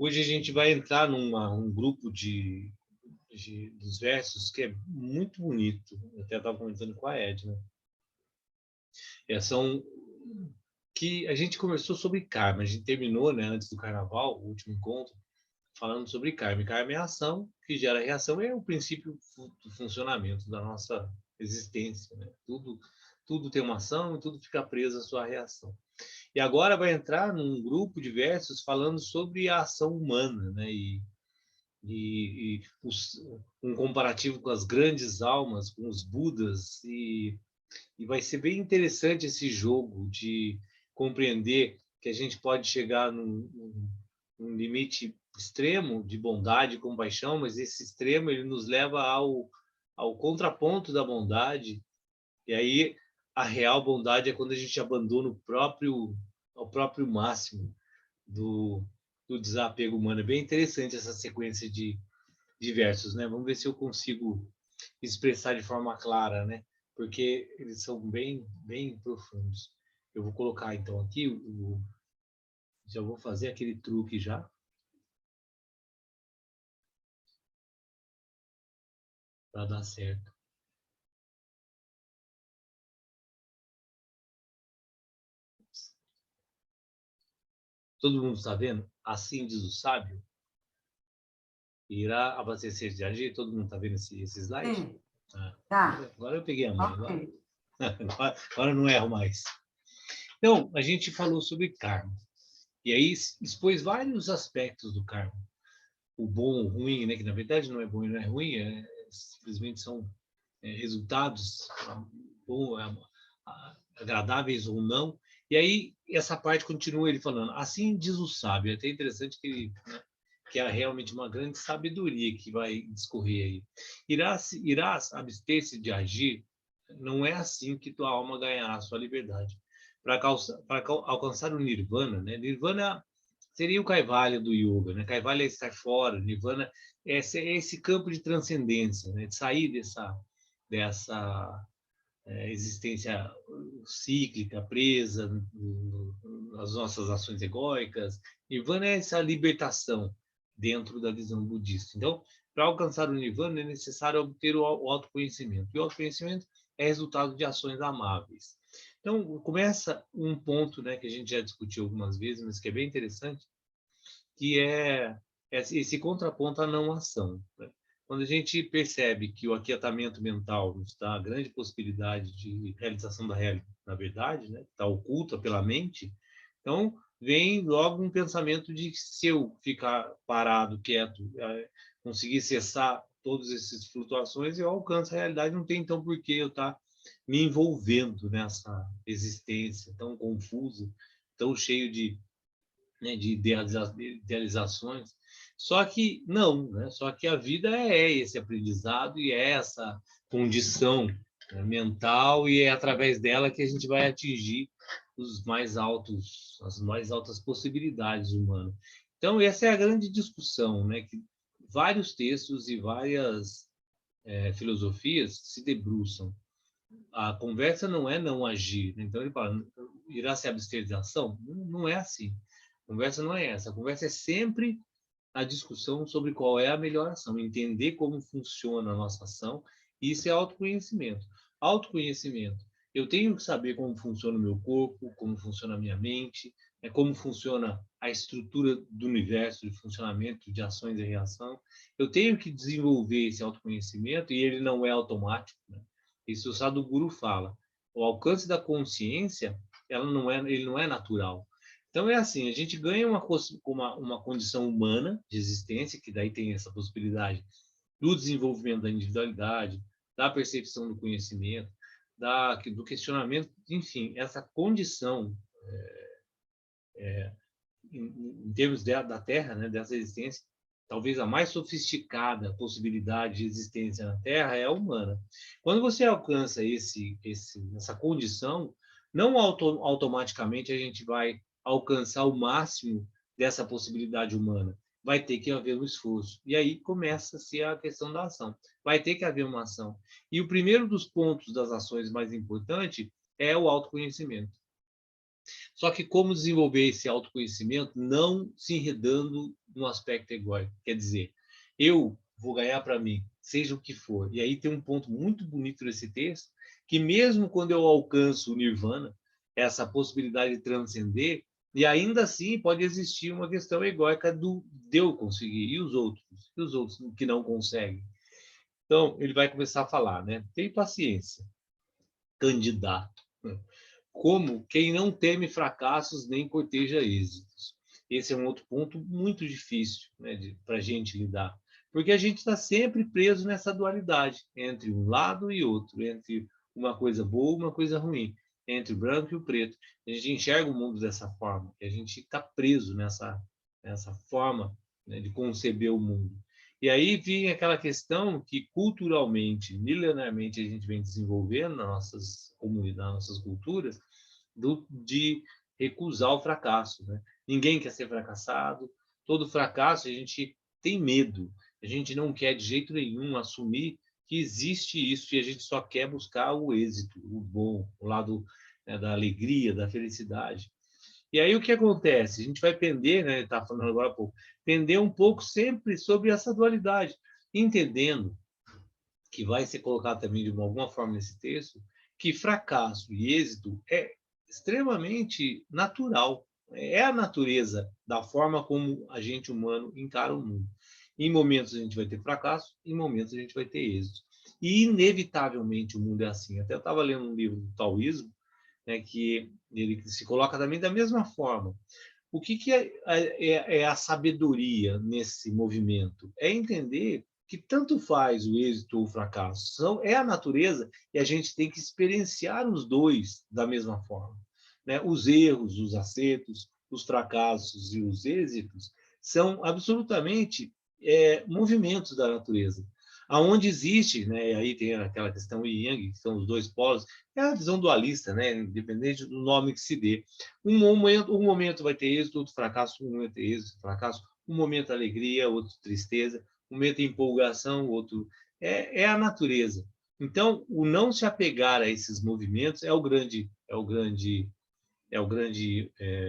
Hoje a gente vai entrar um grupo dos versos que é muito bonito. Eu até estava comentando com a Edna. São que a gente conversou sobre karma. A gente terminou, né, antes do carnaval, o último encontro, falando sobre karma. E karma é a ação que gera reação, é o princípio do funcionamento da nossa existência. Né? Tudo tem uma ação e tudo fica preso à sua reação. E agora vai entrar num grupo de versos falando sobre a ação humana, né? Um comparativo com as grandes almas, com os Budas, e vai ser bem interessante esse jogo de compreender que a gente pode chegar num limite extremo de bondade e compaixão, mas esse extremo ele nos leva ao contraponto da bondade, e aí a real bondade é quando a gente abandona ao próprio máximo do desapego humano. É bem interessante essa sequência de versos, né? Vamos ver se eu consigo expressar de forma clara, né? Porque eles são bem profundos. Eu vou colocar então aqui, já vou fazer aquele truque já. Para dar certo. Todo mundo está vendo? Assim diz o sábio. Irá abastecer de agir. Todo mundo está vendo esse slide? Sim. Tá. Agora eu peguei a mão. Okay. Agora não erro mais. Então, a gente falou sobre karma. E aí expôs vários aspectos do karma. O bom, o ruim, né? Que na verdade não é bom e não é ruim, simplesmente são resultados agradáveis ou não. E aí essa parte continua ele falando, assim diz o sábio. É até interessante que é realmente uma grande sabedoria que vai discorrer aí. Irás abster-se de agir, não é assim que tua alma ganhará a sua liberdade. Para alcançar o nirvana, né? Nirvana seria o Kaivalya do yoga, né? Kaivalya é estar fora, Nirvana é esse campo de transcendência, né? De sair dessa existência cíclica, presa nas nossas ações egóicas. Nirvana é essa libertação dentro da visão budista. Então, para alcançar o Nirvana é necessário obter o autoconhecimento. E o autoconhecimento é resultado de ações amáveis. Então, começa um ponto, né, que a gente já discutiu algumas vezes, mas que é bem interessante, que é esse contraponto à não ação. Né? Quando a gente percebe que o aquietamento mental nos dá a grande possibilidade de realização na verdade, né, está oculta pela mente, então vem logo um pensamento de que se eu ficar parado, quieto, conseguir cessar todas essas flutuações, eu alcanço a realidade, não tem então por que eu estar me envolvendo nessa existência tão confusa, tão cheio né, de idealizações. Só que não, né? Só que a vida é esse aprendizado e é essa condição, né, mental, e é através dela que a gente vai atingir as mais altas possibilidades humanas. Então, essa é a grande discussão, né? Que vários textos e várias filosofias se debruçam. A conversa não é não agir. Então, ele fala, irá se abster de ação? Não é assim. A conversa não é essa. A conversa é sempre a discussão sobre qual é a melhor ação, entender como funciona a nossa ação, e isso é autoconhecimento. Autoconhecimento. Eu tenho que saber como funciona o meu corpo, como funciona a minha mente, como funciona a estrutura do universo de funcionamento de ações e reação. Eu tenho que desenvolver esse autoconhecimento e ele não é automático. Né? Isso o Sadhguru fala. O alcance da consciência, ele não é natural. Então é assim, a gente ganha uma condição humana de existência, que daí tem essa possibilidade do desenvolvimento da individualidade, da percepção do conhecimento, do questionamento, enfim, essa condição em termos da Terra, né, dessa existência, talvez a mais sofisticada possibilidade de existência na Terra é a humana. Quando você alcança essa condição, não automaticamente a gente vai alcançar o máximo dessa possibilidade humana. Vai ter que haver um esforço. E aí começa-se a questão da ação. Vai ter que haver uma ação. E o primeiro dos pontos das ações mais importante é o autoconhecimento. Só que como desenvolver esse autoconhecimento não se enredando no aspecto egóico. Quer dizer, eu vou ganhar para mim, seja o que for. E aí tem um ponto muito bonito nesse texto, que mesmo quando eu alcanço o nirvana, essa possibilidade de transcender, e ainda assim pode existir uma questão egóica de eu conseguir, e os outros que não conseguem. Então, ele vai começar a falar, né? Tem paciência, candidato, né? Como quem não teme fracassos nem corteja êxitos. Esse é um outro ponto muito difícil, né, para a gente lidar, porque a gente está sempre preso nessa dualidade entre um lado e outro, entre uma coisa boa e uma coisa ruim, entre o branco e o preto. A gente enxerga o mundo dessa forma, e a gente está preso nessa forma, né, de conceber o mundo. E aí vem aquela questão que culturalmente, milenarmente, a gente vem desenvolvendo nas nossas comunidades, nas nossas culturas, de recusar o fracasso, né? Ninguém quer ser fracassado. Todo fracasso a gente tem medo. A gente não quer de jeito nenhum assumir que existe isso e a gente só quer buscar o êxito, o bom, o lado, né, da alegria, da felicidade. E aí o que acontece? A gente vai pender, né? Está falando agora há pouco, pender um pouco sempre sobre essa dualidade, entendendo que vai ser colocado também de alguma forma nesse texto, que fracasso e êxito é extremamente natural. É a natureza da forma como a gente humano encara o mundo. Em momentos a gente vai ter fracasso, em momentos a gente vai ter êxito. E, inevitavelmente, o mundo é assim. Até eu estava lendo um livro do taoísmo, né, que ele se coloca também da mesma forma. O que é a sabedoria nesse movimento? É entender que tanto faz o êxito ou o fracasso. É a natureza e a gente tem que experienciar os dois da mesma forma, né? Os erros, os acertos, os fracassos e os êxitos são absolutamente movimentos da natureza. Aonde existe, né, aí tem aquela questão yin yang, que são os dois polos, é a visão dualista, né, independente do nome que se dê. Um momento vai ter êxito, outro fracasso, um momento ter êxito, fracasso, um momento alegria, outro tristeza, um momento empolgação, outro... É a natureza. Então, o não se apegar a esses movimentos é o grande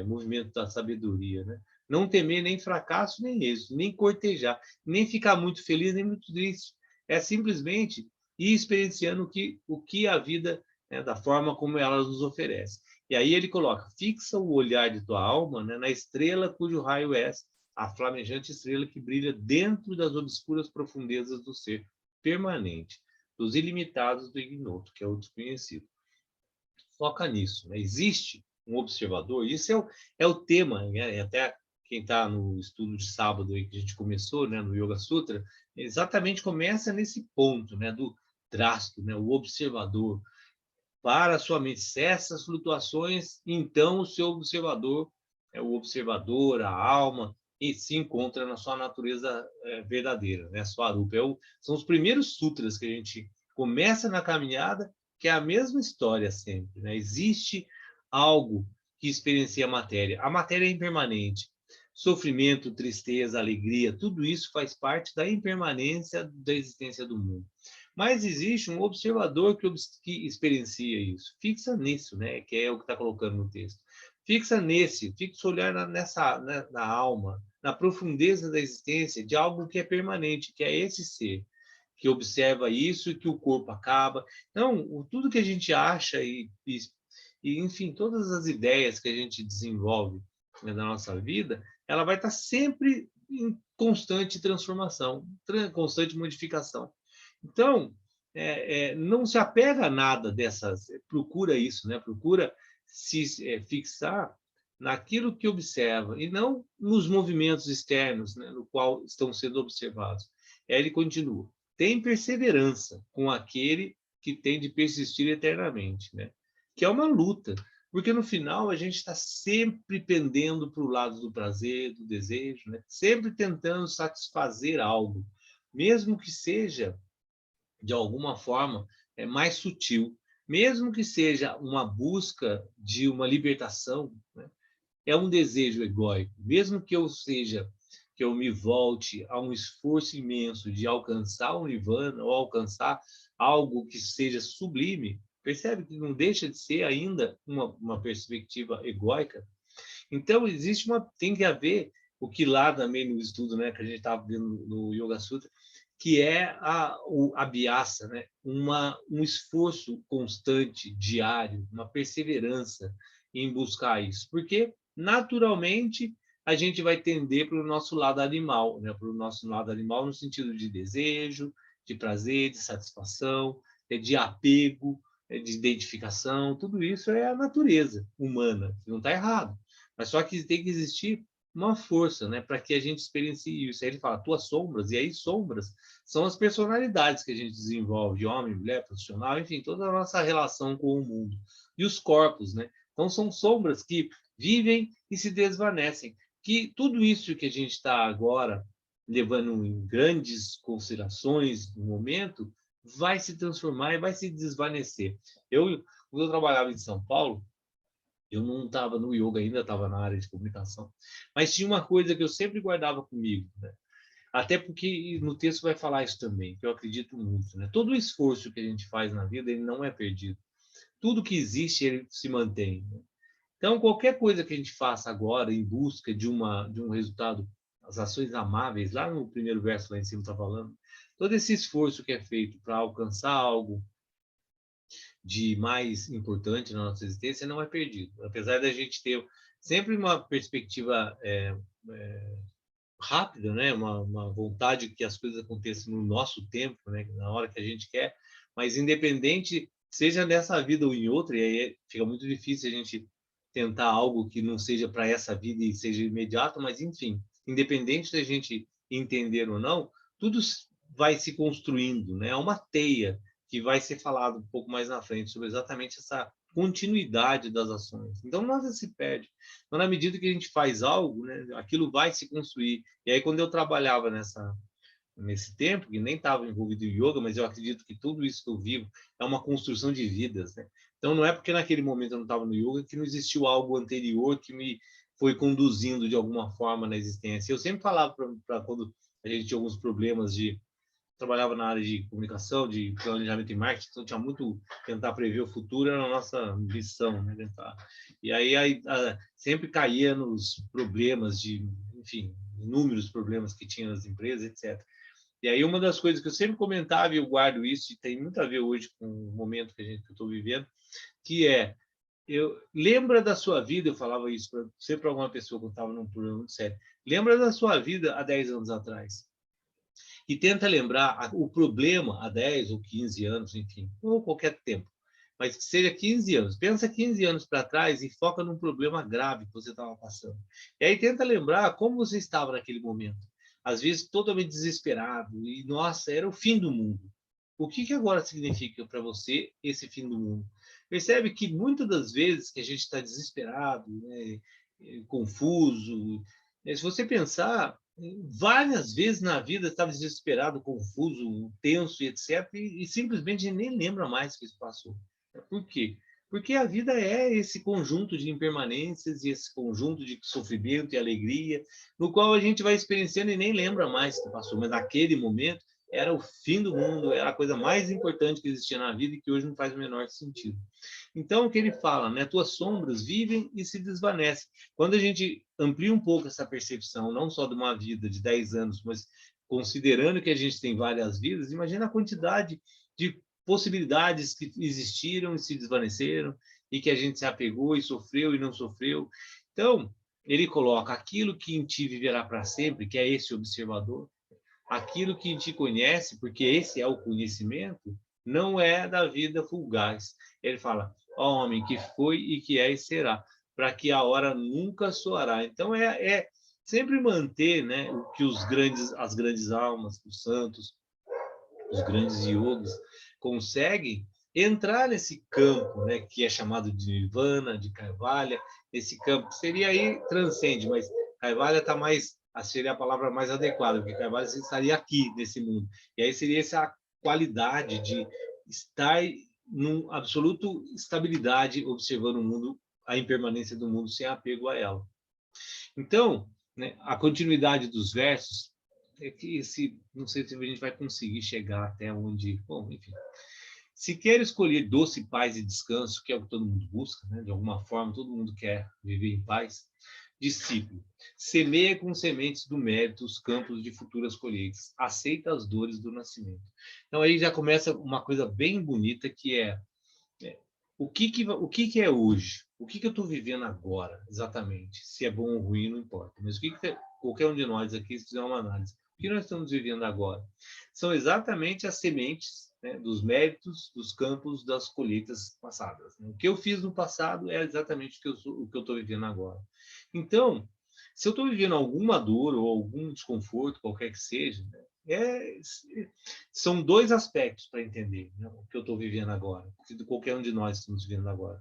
movimento da sabedoria, né? Não temer nem fracasso, nem êxito, nem cortejar, nem ficar muito feliz, nem muito triste. É simplesmente ir experienciando o que a vida, né, da forma como ela nos oferece. E aí ele coloca, fixa o olhar de tua alma, né, na estrela cujo raio és, a flamejante estrela que brilha dentro das obscuras profundezas do ser permanente, dos ilimitados do ignoto, que é o desconhecido. Foca nisso, né? Existe um observador, isso é o tema, né? Até quem está no estudo de sábado aí que a gente começou, né, no Yoga Sutra, exatamente começa nesse ponto, né, do drástico, né, o observador. Para a sua mente, cessa as flutuações, então o seu observador, o observador, a alma, e se encontra na sua natureza verdadeira, né? Swarupa. São os primeiros sutras que a gente começa na caminhada, que é a mesma história sempre, né? Existe algo que experiencia a matéria. A matéria é impermanente. Sofrimento, tristeza, alegria, tudo isso faz parte da impermanência da existência do mundo. Mas existe um observador que experiencia isso. Fixa nisso, né? Que é o que está colocando no texto. Fixa o olhar na alma, na profundeza da existência de algo que é permanente, que é esse ser, que observa isso e que o corpo acaba. Então, tudo que a gente acha enfim, todas as ideias que a gente desenvolve, né, na nossa vida, ela vai estar sempre em constante transformação, constante modificação. Então, não se apega a nada dessas, procura isso, né? Procura se fixar naquilo que observa e não nos movimentos externos, né, no qual estão sendo observados. Aí ele continua: tem perseverança com aquele que tem de persistir eternamente, né? Que é uma luta, porque no final a gente está sempre pendendo para o lado do prazer, do desejo, né? Sempre tentando satisfazer algo, mesmo que seja de alguma forma mais sutil, mesmo que seja uma busca de uma libertação, né? É um desejo egóico, mesmo que eu me volte a um esforço imenso de alcançar o nirvana ou alcançar algo que seja sublime, percebe que não deixa de ser ainda uma perspectiva egóica. Então tem que haver o que lá também no estudo, né, que a gente estava vendo no Yoga Sutra, que é a abhyasa, né? Um esforço constante, diário, uma perseverança em buscar isso. Porque, naturalmente, a gente vai tender para o nosso lado animal, né? Para o nosso lado animal no sentido de desejo, de prazer, de satisfação, de apego, de identificação. Tudo isso é a natureza humana, não está errado. Mas só que tem que existir uma força, né, para que a gente experiencie isso. Aí ele fala, tuas sombras, e aí sombras são as personalidades que a gente desenvolve, de homem, mulher, profissional, enfim, toda a nossa relação com o mundo. E os corpos, né? Então são sombras que vivem e se desvanecem. Que tudo isso que a gente está agora levando em grandes considerações no momento, vai se transformar e vai se desvanecer. Quando eu trabalhava em São Paulo, eu não estava no yoga ainda, estava na área de comunicação. Mas tinha uma coisa que eu sempre guardava comigo, né? Até porque no texto vai falar isso também, que eu acredito muito, né? Todo o esforço que a gente faz na vida, ele não é perdido. Tudo que existe, ele se mantém, né? Então, qualquer coisa que a gente faça agora em busca de um resultado, as ações amáveis, lá no primeiro verso lá em cima está falando, todo esse esforço que é feito para alcançar algo de mais importante na nossa existência não é perdido. Apesar da gente ter sempre uma perspectiva rápida, né? Uma vontade que as coisas aconteçam no nosso tempo, né? Na hora que a gente quer, mas independente, seja nessa vida ou em outra, e aí fica muito difícil a gente tentar algo que não seja para essa vida e seja imediato, mas enfim, independente da gente entender ou não, tudo vai se construindo, né? É uma teia que vai ser falado um pouco mais na frente sobre exatamente essa continuidade das ações. Então, nada se perde. Então, na medida que a gente faz algo, né, aquilo vai se construir. E aí, quando eu trabalhava nesse tempo, que nem estava envolvido em yoga, mas eu acredito que tudo isso que eu vivo é uma construção de vidas, né? Então, não é porque naquele momento eu não estava no yoga que não existiu algo anterior que me foi conduzindo de alguma forma na existência. Eu sempre falava para quando a gente tinha alguns problemas de trabalhava na área de comunicação, de planejamento e marketing, então tinha muito tentar prever o futuro, era a nossa missão, né? Tentar. E aí sempre caía nos problemas de, enfim, inúmeros problemas que tinha nas empresas, etc. E aí uma das coisas que eu sempre comentava, e eu guardo isso, e tem muito a ver hoje com o momento que eu estou vivendo, que é, lembra da sua vida, eu falava isso sempre para alguma pessoa que estava num problema muito sério, lembra da sua vida há 10 anos atrás e tenta lembrar o problema há 10 ou 15 anos, enfim, ou qualquer tempo, mas que seja 15 anos. Pensa 15 anos para trás e foca num problema grave que você estava passando. E aí tenta lembrar como você estava naquele momento. Às vezes totalmente desesperado e, nossa, era o fim do mundo. O que agora significa para você esse fim do mundo? Percebe que muitas das vezes que a gente está desesperado, né, confuso, se você pensar, várias vezes na vida estava desesperado, confuso, tenso e etc. E simplesmente nem lembra mais que isso passou. Por quê? Porque a vida é esse conjunto de impermanências e esse conjunto de sofrimento e alegria, no qual a gente vai experienciando e nem lembra mais que passou. Mas naquele momento era o fim do mundo, era a coisa mais importante que existia na vida e que hoje não faz o menor sentido. Então, o que ele fala, né? Tuas sombras vivem e se desvanecem. Quando a gente amplia um pouco essa percepção, não só de uma vida de 10 anos, mas considerando que a gente tem várias vidas, imagina a quantidade de possibilidades que existiram e se desvaneceram, e que a gente se apegou e sofreu e não sofreu. Então, ele coloca aquilo que em ti viverá para sempre, que é esse observador, aquilo que te conhece, porque esse é o conhecimento, não é da vida fugaz. Ele fala, ó homem, que foi e que é e será, para que a hora nunca soará. Então, é sempre manter, né, o que as grandes almas, os santos, os grandes yogis, conseguem entrar nesse campo, né, que é chamado de Nirvana, de Kaivalya, esse campo seria aí transcende, mas Kaivalya está mais, seria a palavra mais adequada, porque Kaivalya estaria aqui nesse mundo. E aí seria essa qualidade de estar num absoluto estabilidade, observando o mundo, a impermanência do mundo sem apego a ela. Então, né, a continuidade dos versos é que não sei se a gente vai conseguir chegar até onde, bom, enfim. Se quer escolher doce paz e descanso, que é o que todo mundo busca, né? De alguma forma todo mundo quer viver em paz, discípulo, Semeia com sementes do mérito os campos de futuras colheitas. Aceita as dores do nascimento. Então aí já começa uma coisa bem bonita que é o que é hoje? O que eu estou vivendo agora, exatamente? Se é bom ou ruim, não importa. Mas qualquer um de nós aqui, se fizer uma análise, o que nós estamos vivendo agora? São exatamente as sementes, né, dos méritos dos campos das colheitas passadas. Né? O que eu fiz no passado é exatamente o que eu estou vivendo agora. Então, se eu estou vivendo alguma dor ou algum desconforto, qualquer que seja, né, é, são dois aspectos para entender, né, o que eu estou vivendo agora, o que qualquer um de nós estamos vivendo agora.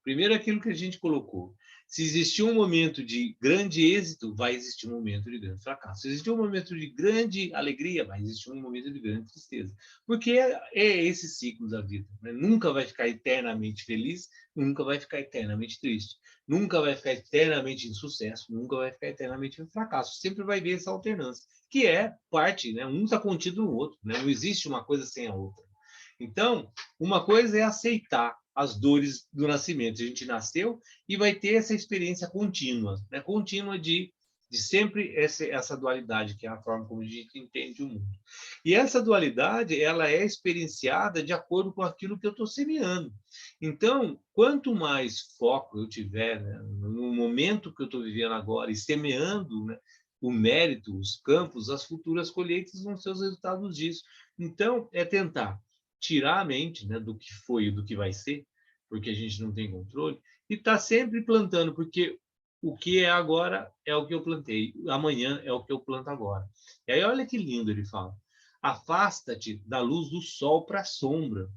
Primeiro, aquilo que a gente colocou. Se existir um momento de grande êxito, vai existir um momento de grande fracasso. Se existir um momento de grande alegria, vai existir um momento de grande tristeza. Porque é esse ciclo da vida. Né? Nunca vai ficar eternamente feliz, nunca vai ficar eternamente triste. Nunca vai ficar eternamente em sucesso, nunca vai ficar eternamente em fracasso. Sempre vai haver essa alternância, que é parte, né? Um está contido no outro. Né? Não existe uma coisa sem a outra. Então, uma coisa é aceitar as dores do nascimento. A gente nasceu e vai ter essa experiência contínua, né? Contínua de sempre essa dualidade, que é a forma como a gente entende o mundo. E essa dualidade, ela é experienciada de acordo com aquilo que eu estou semeando. Então, quanto mais foco eu tiver, né, no momento que eu estou vivendo agora e semeando, né, o mérito, os campos, as futuras colheitas vão ser os resultados disso. Então, é tentar tirar a mente, né, do que foi e do que vai ser, porque a gente não tem controle, e está sempre plantando, porque o que é agora é o que eu plantei, amanhã é o que eu planto agora. E aí olha que lindo ele fala, afasta-te da luz do sol para a sombra.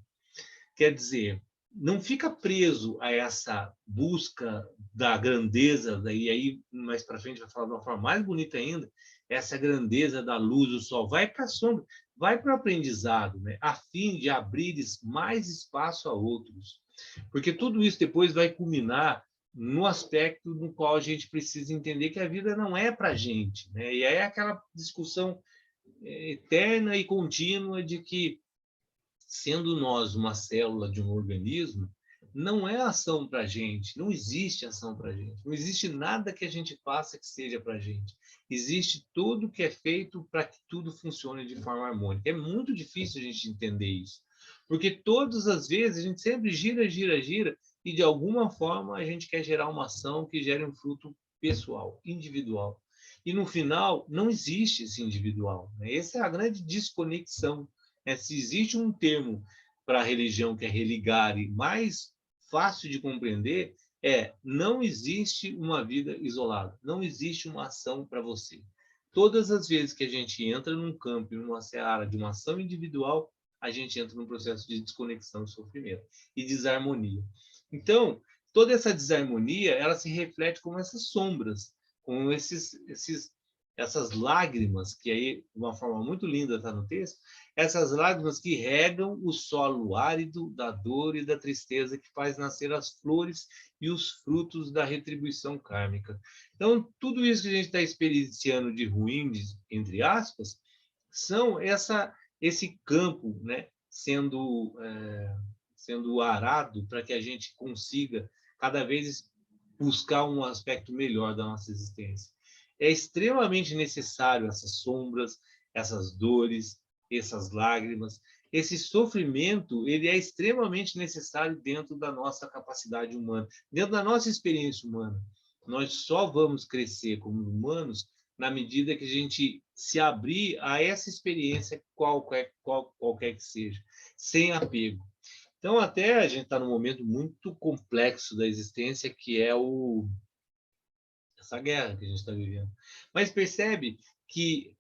Quer dizer, não fica preso a essa busca da grandeza, e aí mais para frente vai falar de uma forma mais bonita ainda, essa grandeza da luz do sol. Vai para a sombra, vai para o aprendizado, né? A fim de abrir mais espaço a outros. Porque tudo isso depois vai culminar no aspecto no qual a gente precisa entender que a vida não é para a gente. Né? E aí é aquela discussão eterna e contínua de que sendo nós uma célula de um organismo, não é ação para a gente, não existe ação para a gente, não existe nada que a gente faça que seja para a gente. Existe tudo que é feito para que tudo funcione de forma harmônica. É muito difícil a gente entender isso, porque todas as vezes a gente sempre gira, gira, gira, e de alguma forma a gente quer gerar uma ação que gere um fruto pessoal, individual. E no final, não existe esse individual. Né? Essa é a grande desconexão. Se existe um termo para a religião que é religare mais fácil de compreender, não existe uma vida isolada, não existe uma ação para você. Todas as vezes que a gente entra num campo, numa seara de uma ação individual, a gente entra num processo de desconexão e sofrimento e desarmonia. Então, toda essa desarmonia, ela se reflete como essas sombras, como essas lágrimas, que aí, de uma forma muito linda está no texto, essas lágrimas que regam o solo árido da dor e da tristeza que faz nascer as flores e os frutos da retribuição kármica. Então, tudo isso que a gente está experienciando de ruim, entre aspas, são esse campo, né, sendo arado para que a gente consiga cada vez buscar um aspecto melhor da nossa existência. É extremamente necessário essas sombras, essas dores, essas lágrimas, esse sofrimento, ele é extremamente necessário dentro da nossa capacidade humana, dentro da nossa experiência humana. Nós só vamos crescer como humanos na medida que a gente se abrir a essa experiência, qualquer que seja, sem apego. Então, até a gente está num momento muito complexo da existência, que é essa guerra que a gente está vivendo. Mas percebe que,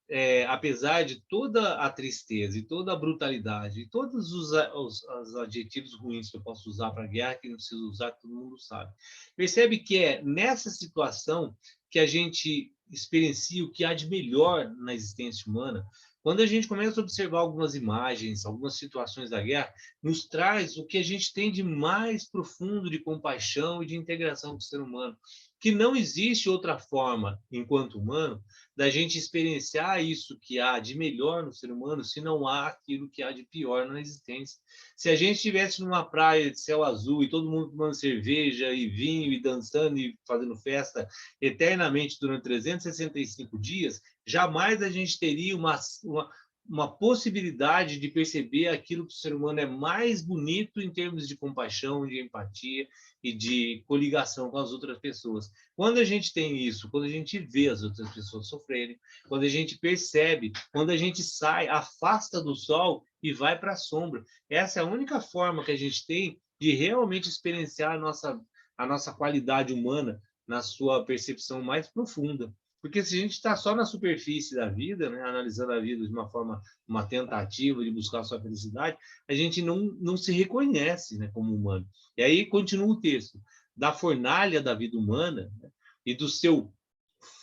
apesar de toda a tristeza e toda a brutalidade e todos os adjetivos ruins que eu posso usar para a guerra, que não preciso usar, que todo mundo sabe, percebe que é nessa situação que a gente experiencia o que há de melhor na existência humana. Quando a gente começa a observar algumas imagens, algumas situações da guerra, nos traz o que a gente tem de mais profundo de compaixão e de integração com o ser humano. que não existe outra forma, enquanto humano, da gente experienciar isso que há de melhor no ser humano, se não há aquilo que há de pior na existência. Se a gente estivesse numa praia de céu azul e todo mundo tomando cerveja e vinho e dançando e fazendo festa eternamente durante 365 dias, jamais a gente teria uma possibilidade de perceber aquilo que o ser humano é mais bonito em termos de compaixão, de empatia e de coligação com as outras pessoas. Quando a gente tem isso, quando a gente vê as outras pessoas sofrerem, quando a gente percebe, quando a gente sai, afasta do sol e vai para a sombra, essa é a única forma que a gente tem de realmente experienciar a nossa qualidade humana na sua percepção mais profunda. Porque se a gente está só na superfície da vida, né, analisando a vida de uma forma, uma tentativa de buscar a sua felicidade, a gente não se reconhece, né, como humano. E aí continua o texto. Da fornalha da vida humana, né, e do seu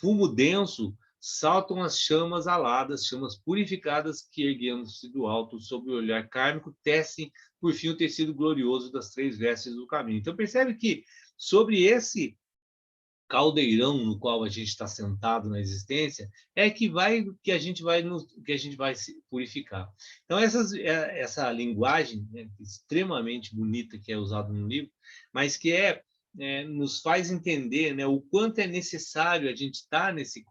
fumo denso saltam as chamas aladas, chamas purificadas que, erguendo-se do alto sob o olhar kármico, tecem, por fim, o tecido glorioso das três vestes do caminho. Então, percebe que sobre esse caldeirão no qual a gente está sentado na existência é que a gente vai se purificar. Então essa linguagem, né, extremamente bonita que é usada no livro, mas que nos faz entender, né, o quanto é necessário a gente estar nesse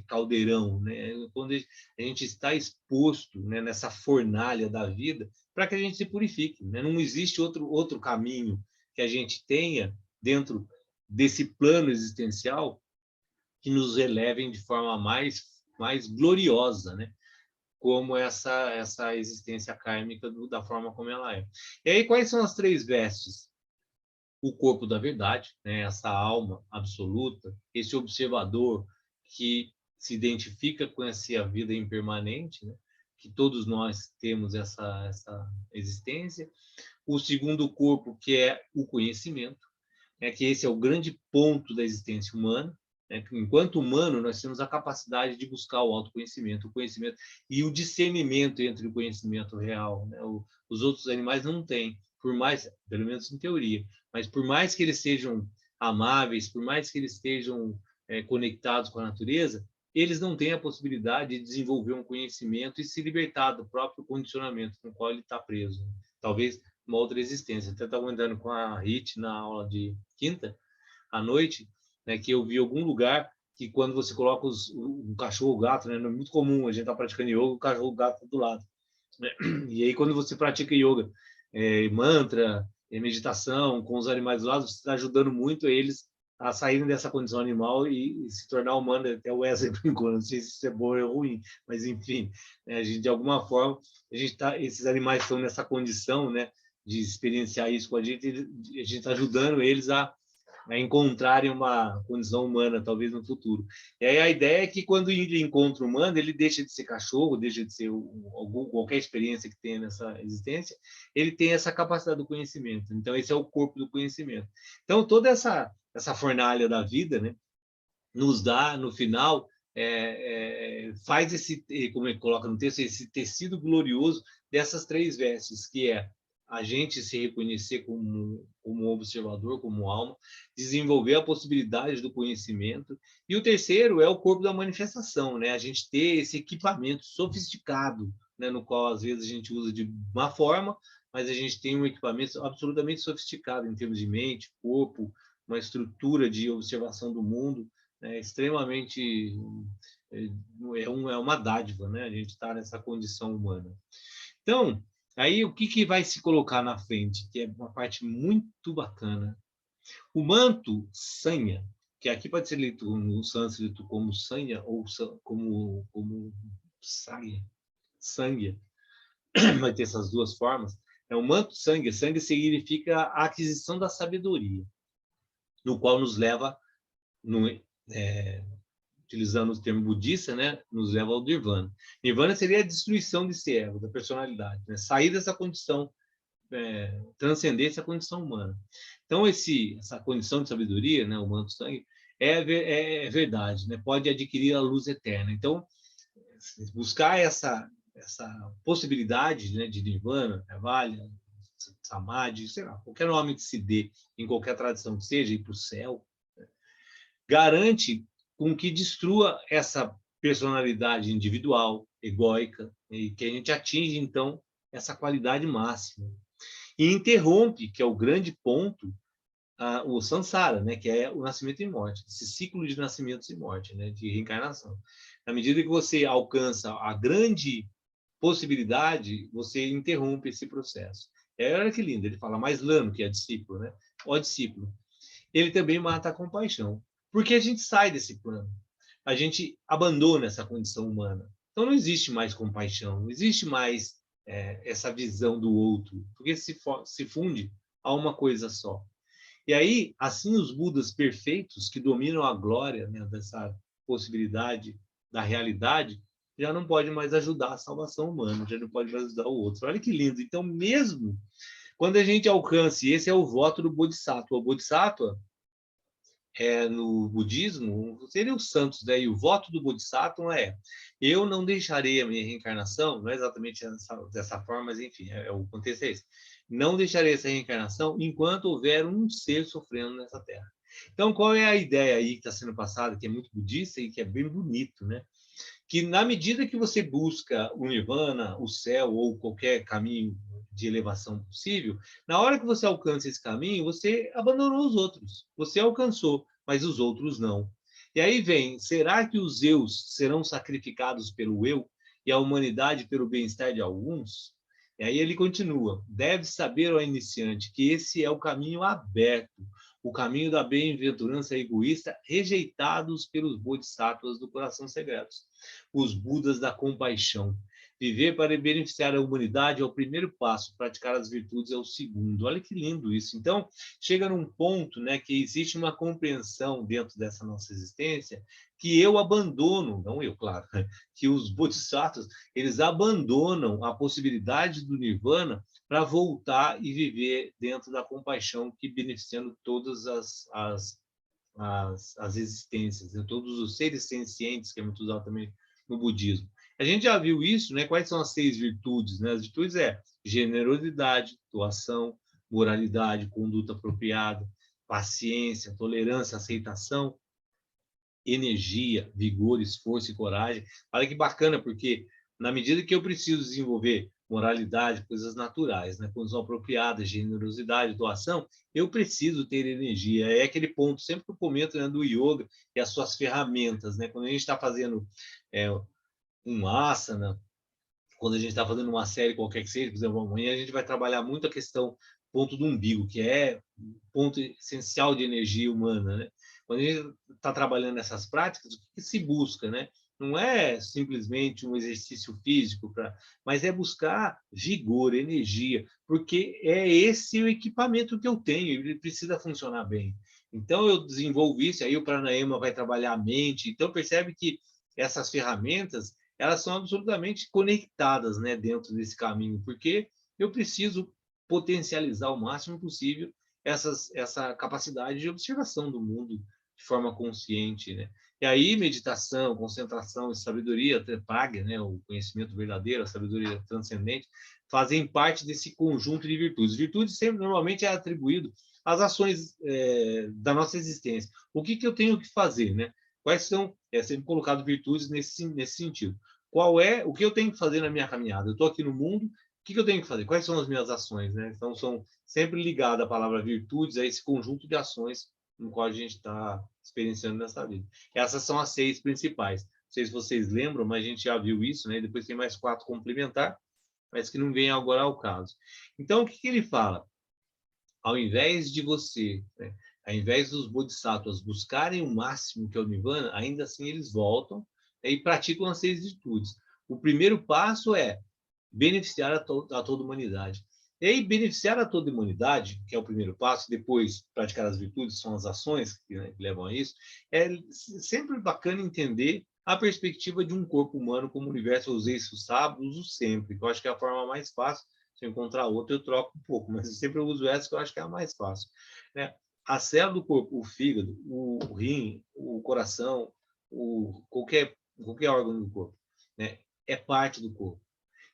caldeirão, né, quando a gente está exposto, né, nessa fornalha da vida, para que a gente se purifique, né? Não existe outro caminho que a gente tenha dentro desse plano existencial que nos elevem de forma mais gloriosa, né? Como essa existência kármica da forma como ela é. E aí, quais são as três vestes? O corpo da verdade, né? Essa alma absoluta, esse observador que se identifica com essa vida impermanente, né? Que todos nós temos essa existência. O segundo corpo, que é o conhecimento, que esse é o grande ponto da existência humana. Né? Enquanto humano, nós temos a capacidade de buscar o autoconhecimento, o conhecimento e o discernimento entre o conhecimento real. Né? Os outros animais não têm, por mais, pelo menos em teoria, mas por mais que eles sejam amáveis, por mais que eles estejam conectados com a natureza, eles não têm a possibilidade de desenvolver um conhecimento e se libertar do próprio condicionamento com o qual ele está preso. Talvez uma outra existência. Até estava andando com a Rit na aula de quinta à noite, né, que eu vi algum lugar que quando você coloca o cachorro, o gato, né, não é muito comum a gente tá praticando yoga, o cachorro, o gato do lado. Né? E aí quando você pratica yoga, mantra, meditação com os animais do lado, você está ajudando muito eles a saírem dessa condição animal e se tornar humano. Até o Wesley brincou, não sei se isso é bom ou ruim, mas enfim, né, a gente de alguma forma esses animais estão nessa condição, né, de experienciar isso com a gente está ajudando eles a encontrarem uma condição humana, talvez no futuro. E aí a ideia é que quando ele encontra o humano, ele deixa de ser cachorro, deixa de ser qualquer experiência que tenha nessa existência, ele tem essa capacidade do conhecimento. Então, esse é o corpo do conhecimento. Então, toda essa fornalha da vida, né, nos dá, no final, faz como ele coloca no texto, esse tecido glorioso dessas três vestes, que é a gente se reconhecer como observador, como alma, desenvolver a possibilidade do conhecimento, e o terceiro é o corpo da manifestação, né? A gente ter esse equipamento sofisticado, né? No qual às vezes a gente usa de uma forma, mas a gente tem um equipamento absolutamente sofisticado em termos de mente, corpo, uma estrutura de observação do mundo, extremamente é uma dádiva, né? A gente está nessa condição humana. Então, aí o que vai se colocar na frente, que é uma parte muito bacana. O manto sanha, que aqui pode ser lido no sânscrito como sanha ou como saia, sangue, vai ter essas duas formas. É o manto sangue. Sangue significa a aquisição da sabedoria, no qual nos leva utilizando o termo budista, né, nos leva ao nirvana. Nirvana seria a destruição desse ego, da personalidade, né? Sair dessa condição, transcender essa condição humana. Então, essa condição de sabedoria, né, o manto sangue, é verdade, né? Pode adquirir a luz eterna. Então, buscar essa possibilidade, né, de nirvana, nirvana, samadhi, sei lá, qualquer nome que se dê em qualquer tradição que seja, ir para o céu, garante com que destrua essa personalidade individual, egóica, e que a gente atinge, então, essa qualidade máxima. E interrompe, que é o grande ponto, o samsara, né, que é o nascimento e morte, esse ciclo de nascimentos e morte, né, de reencarnação. Na medida que você alcança a grande possibilidade, você interrompe esse processo. Olha que lindo, ele fala, mais Lano, que é discípulo, né? O discípulo. Ele também mata a compaixão, porque a gente sai desse plano, a gente abandona essa condição humana. Então não existe mais compaixão, não existe mais essa visão do outro, porque se funde a uma coisa só. E aí, assim, os Budas perfeitos, que dominam a glória, né, dessa possibilidade da realidade, já não pode mais ajudar a salvação humana, já não pode mais ajudar o outro. Olha que lindo. Então, mesmo quando a gente alcança, e esse é o voto do Bodhisattva. O Bodhisattva, no budismo, seriam os santos, né? E o voto do Bodhisattva é: eu não deixarei a minha reencarnação, não é exatamente dessa forma, mas enfim, o contexto é esse. Não deixarei essa reencarnação enquanto houver um ser sofrendo nessa terra. Então, qual é a ideia aí que está sendo passada, que é muito budista e que é bem bonito, né? Que na medida que você busca o nirvana, o céu ou qualquer caminho de elevação possível, na hora que você alcança esse caminho, você abandonou os outros. Você alcançou, mas os outros não. E aí vem, será que os eus serão sacrificados pelo eu e a humanidade pelo bem-estar de alguns? E aí ele continua, deve saber, ó iniciante, que esse é o caminho aberto, o caminho da bem-aventurança egoísta, rejeitados pelos bodhisattvas do coração secreto, os Budas da compaixão. Viver para beneficiar a humanidade é o primeiro passo, praticar as virtudes é o segundo. Olha que lindo isso. Então, chega num ponto, né, que existe uma compreensão dentro dessa nossa existência que eu abandono, não eu, claro, que os bodhisattvas, eles abandonam a possibilidade do nirvana para voltar e viver dentro da compaixão, que beneficiando todas as existências, né? Todos os seres sencientes, que é muito usado também no budismo. A gente já viu isso, né? Quais são as 6 virtudes? Né? As virtudes é generosidade, doação, moralidade, conduta apropriada, paciência, tolerância, aceitação, energia, vigor, esforço e coragem. Olha que bacana, porque na medida que eu preciso desenvolver moralidade, coisas naturais, né? Condição apropriada, generosidade, doação, eu preciso ter energia. É aquele ponto, sempre que eu comento, né, do yoga e as suas ferramentas, né? Quando a gente está fazendo um asana, quando a gente está fazendo uma série qualquer que seja, por exemplo, amanhã a gente vai trabalhar muito a questão ponto do umbigo, que é ponto essencial de energia humana, né? Quando a gente está trabalhando essas práticas, o que se busca, né? Não é simplesmente um exercício físico, mas é buscar vigor, energia, porque é esse o equipamento que eu tenho, ele precisa funcionar bem. Então, eu desenvolvo isso, aí o pranayama vai trabalhar a mente. Então, percebe que essas ferramentas, elas são absolutamente conectadas, né, dentro desse caminho, porque eu preciso potencializar o máximo possível essa capacidade de observação do mundo de forma consciente, né? E aí meditação, concentração e sabedoria, pragya, né, o conhecimento verdadeiro, a sabedoria transcendente, fazem parte desse conjunto de virtudes. Virtude sempre normalmente é atribuído às ações da nossa existência. O que eu tenho que fazer, né? Quais são, sempre colocado virtudes nesse sentido. Qual é o que eu tenho que fazer na minha caminhada? Eu estou aqui no mundo, o que eu tenho que fazer? Quais são as minhas ações, né? Então, são sempre ligadas a palavra virtudes a esse conjunto de ações no qual a gente está experienciando nessa vida. Essas são as 6 principais. Não sei se vocês lembram, mas a gente já viu isso, né? Depois tem mais 4 complementar, mas que não vem agora ao caso. Então, o que ele fala? Ao invés de você, né, ao invés dos bodhisattvas buscarem o máximo que é o nirvana, ainda assim eles voltam, né, e praticam as 6 virtudes. O primeiro passo é beneficiar a toda a humanidade. E aí, beneficiar a toda a humanidade, que é o primeiro passo, depois praticar as virtudes, são as ações que, né, que levam a isso, é sempre bacana entender a perspectiva de um corpo humano como o universo. Eu usei isso sábado, uso sempre, que eu acho que é a forma mais fácil. Se eu encontrar outra, eu troco um pouco, mas eu sempre uso essa, que eu acho que é a mais fácil. Né? A célula do corpo, o fígado, o rim, o coração, qualquer órgão do corpo, né, é parte do corpo.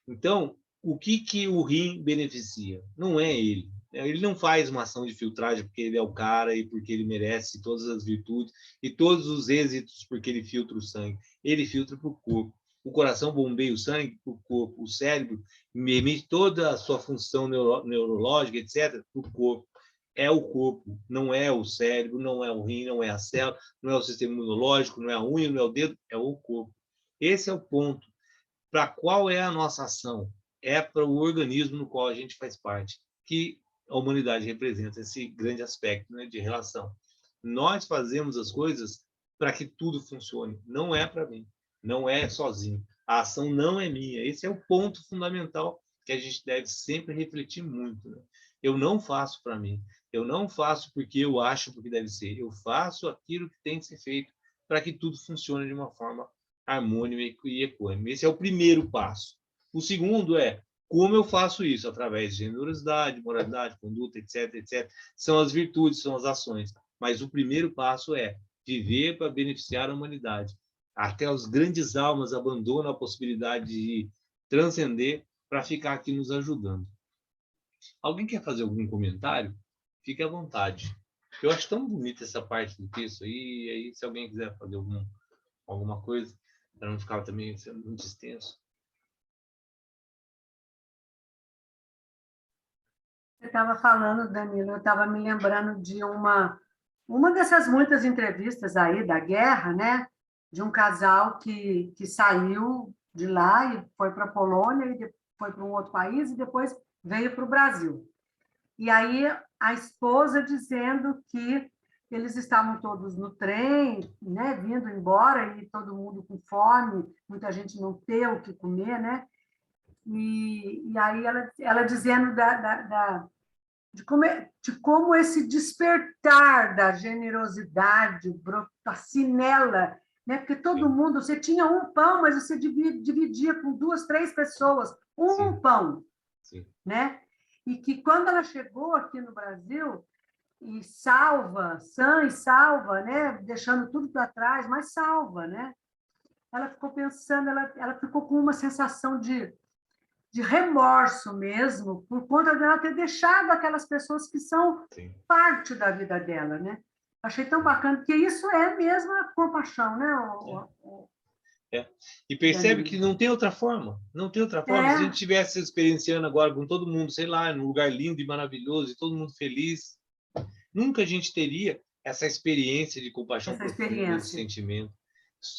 Então, o que o rim beneficia? Não é ele. Ele não faz uma ação de filtragem porque ele é o cara e porque ele merece todas as virtudes e todos os êxitos porque ele filtra o sangue. Ele filtra para o corpo. O coração bombeia o sangue para o corpo. O cérebro emite toda a sua função neurológica, etc., para o corpo. É o corpo, não é o cérebro, não é o rim, não é a célula, não é o sistema imunológico, não é a unha, não é o dedo, é o corpo. Esse é o ponto. Para qual é a nossa ação? É para o organismo no qual a gente faz parte, que a humanidade representa esse grande aspecto, né, de relação. Nós fazemos as coisas para que tudo funcione. Não é para mim, não é sozinho. A ação não é minha. Esse é o ponto fundamental que a gente deve sempre refletir muito. Né? Eu não faço para mim. Eu não faço porque eu acho porque deve ser. Eu faço aquilo que tem que ser feito para que tudo funcione de uma forma harmônica e equânime. Esse é o primeiro passo. O segundo é como eu faço isso? Através de generosidade, moralidade, conduta, etc, etc. São as virtudes, são as ações. Mas o primeiro passo é viver para beneficiar a humanidade. Até os grandes almas abandonam a possibilidade de transcender para ficar aqui nos ajudando. Alguém quer fazer algum comentário? Fique à vontade. Eu acho tão bonita essa parte do texto aí, aí se alguém quiser fazer alguma coisa, para não ficar também sendo muito extenso. Você estava falando, Danilo, eu estava me lembrando de uma dessas muitas entrevistas aí da guerra, né? De um casal que saiu de lá e foi para a Polônia, e foi para um outro país, e depois veio para o Brasil. E aí a esposa dizendo que eles estavam todos no trem, né, vindo embora, e todo mundo com fome, muita gente não ter o que comer, né? E aí ela dizendo de como esse despertar da generosidade assim nela, né? Porque todo Sim, mundo, você tinha um pão, mas você dividia com duas, três pessoas um sim, pão, sim. né? E que quando ela chegou aqui no Brasil e salva, sã e salva, né? Deixando tudo para trás, mas salva, né? Ela ficou pensando, ela ficou com uma sensação de remorso mesmo, por conta dela ter deixado aquelas pessoas que são Sim. parte da vida dela, né? Achei tão bacana, porque isso é mesmo a compaixão, né, É. E o percebe Danilo? que não tem outra forma. Não tem outra forma. Se a gente É, estivesse experienciando agora com todo mundo, sei lá, num lugar lindo e maravilhoso, e todo mundo feliz, nunca a gente teria essa experiência de compaixão essa profunda, de experiência. sentimento,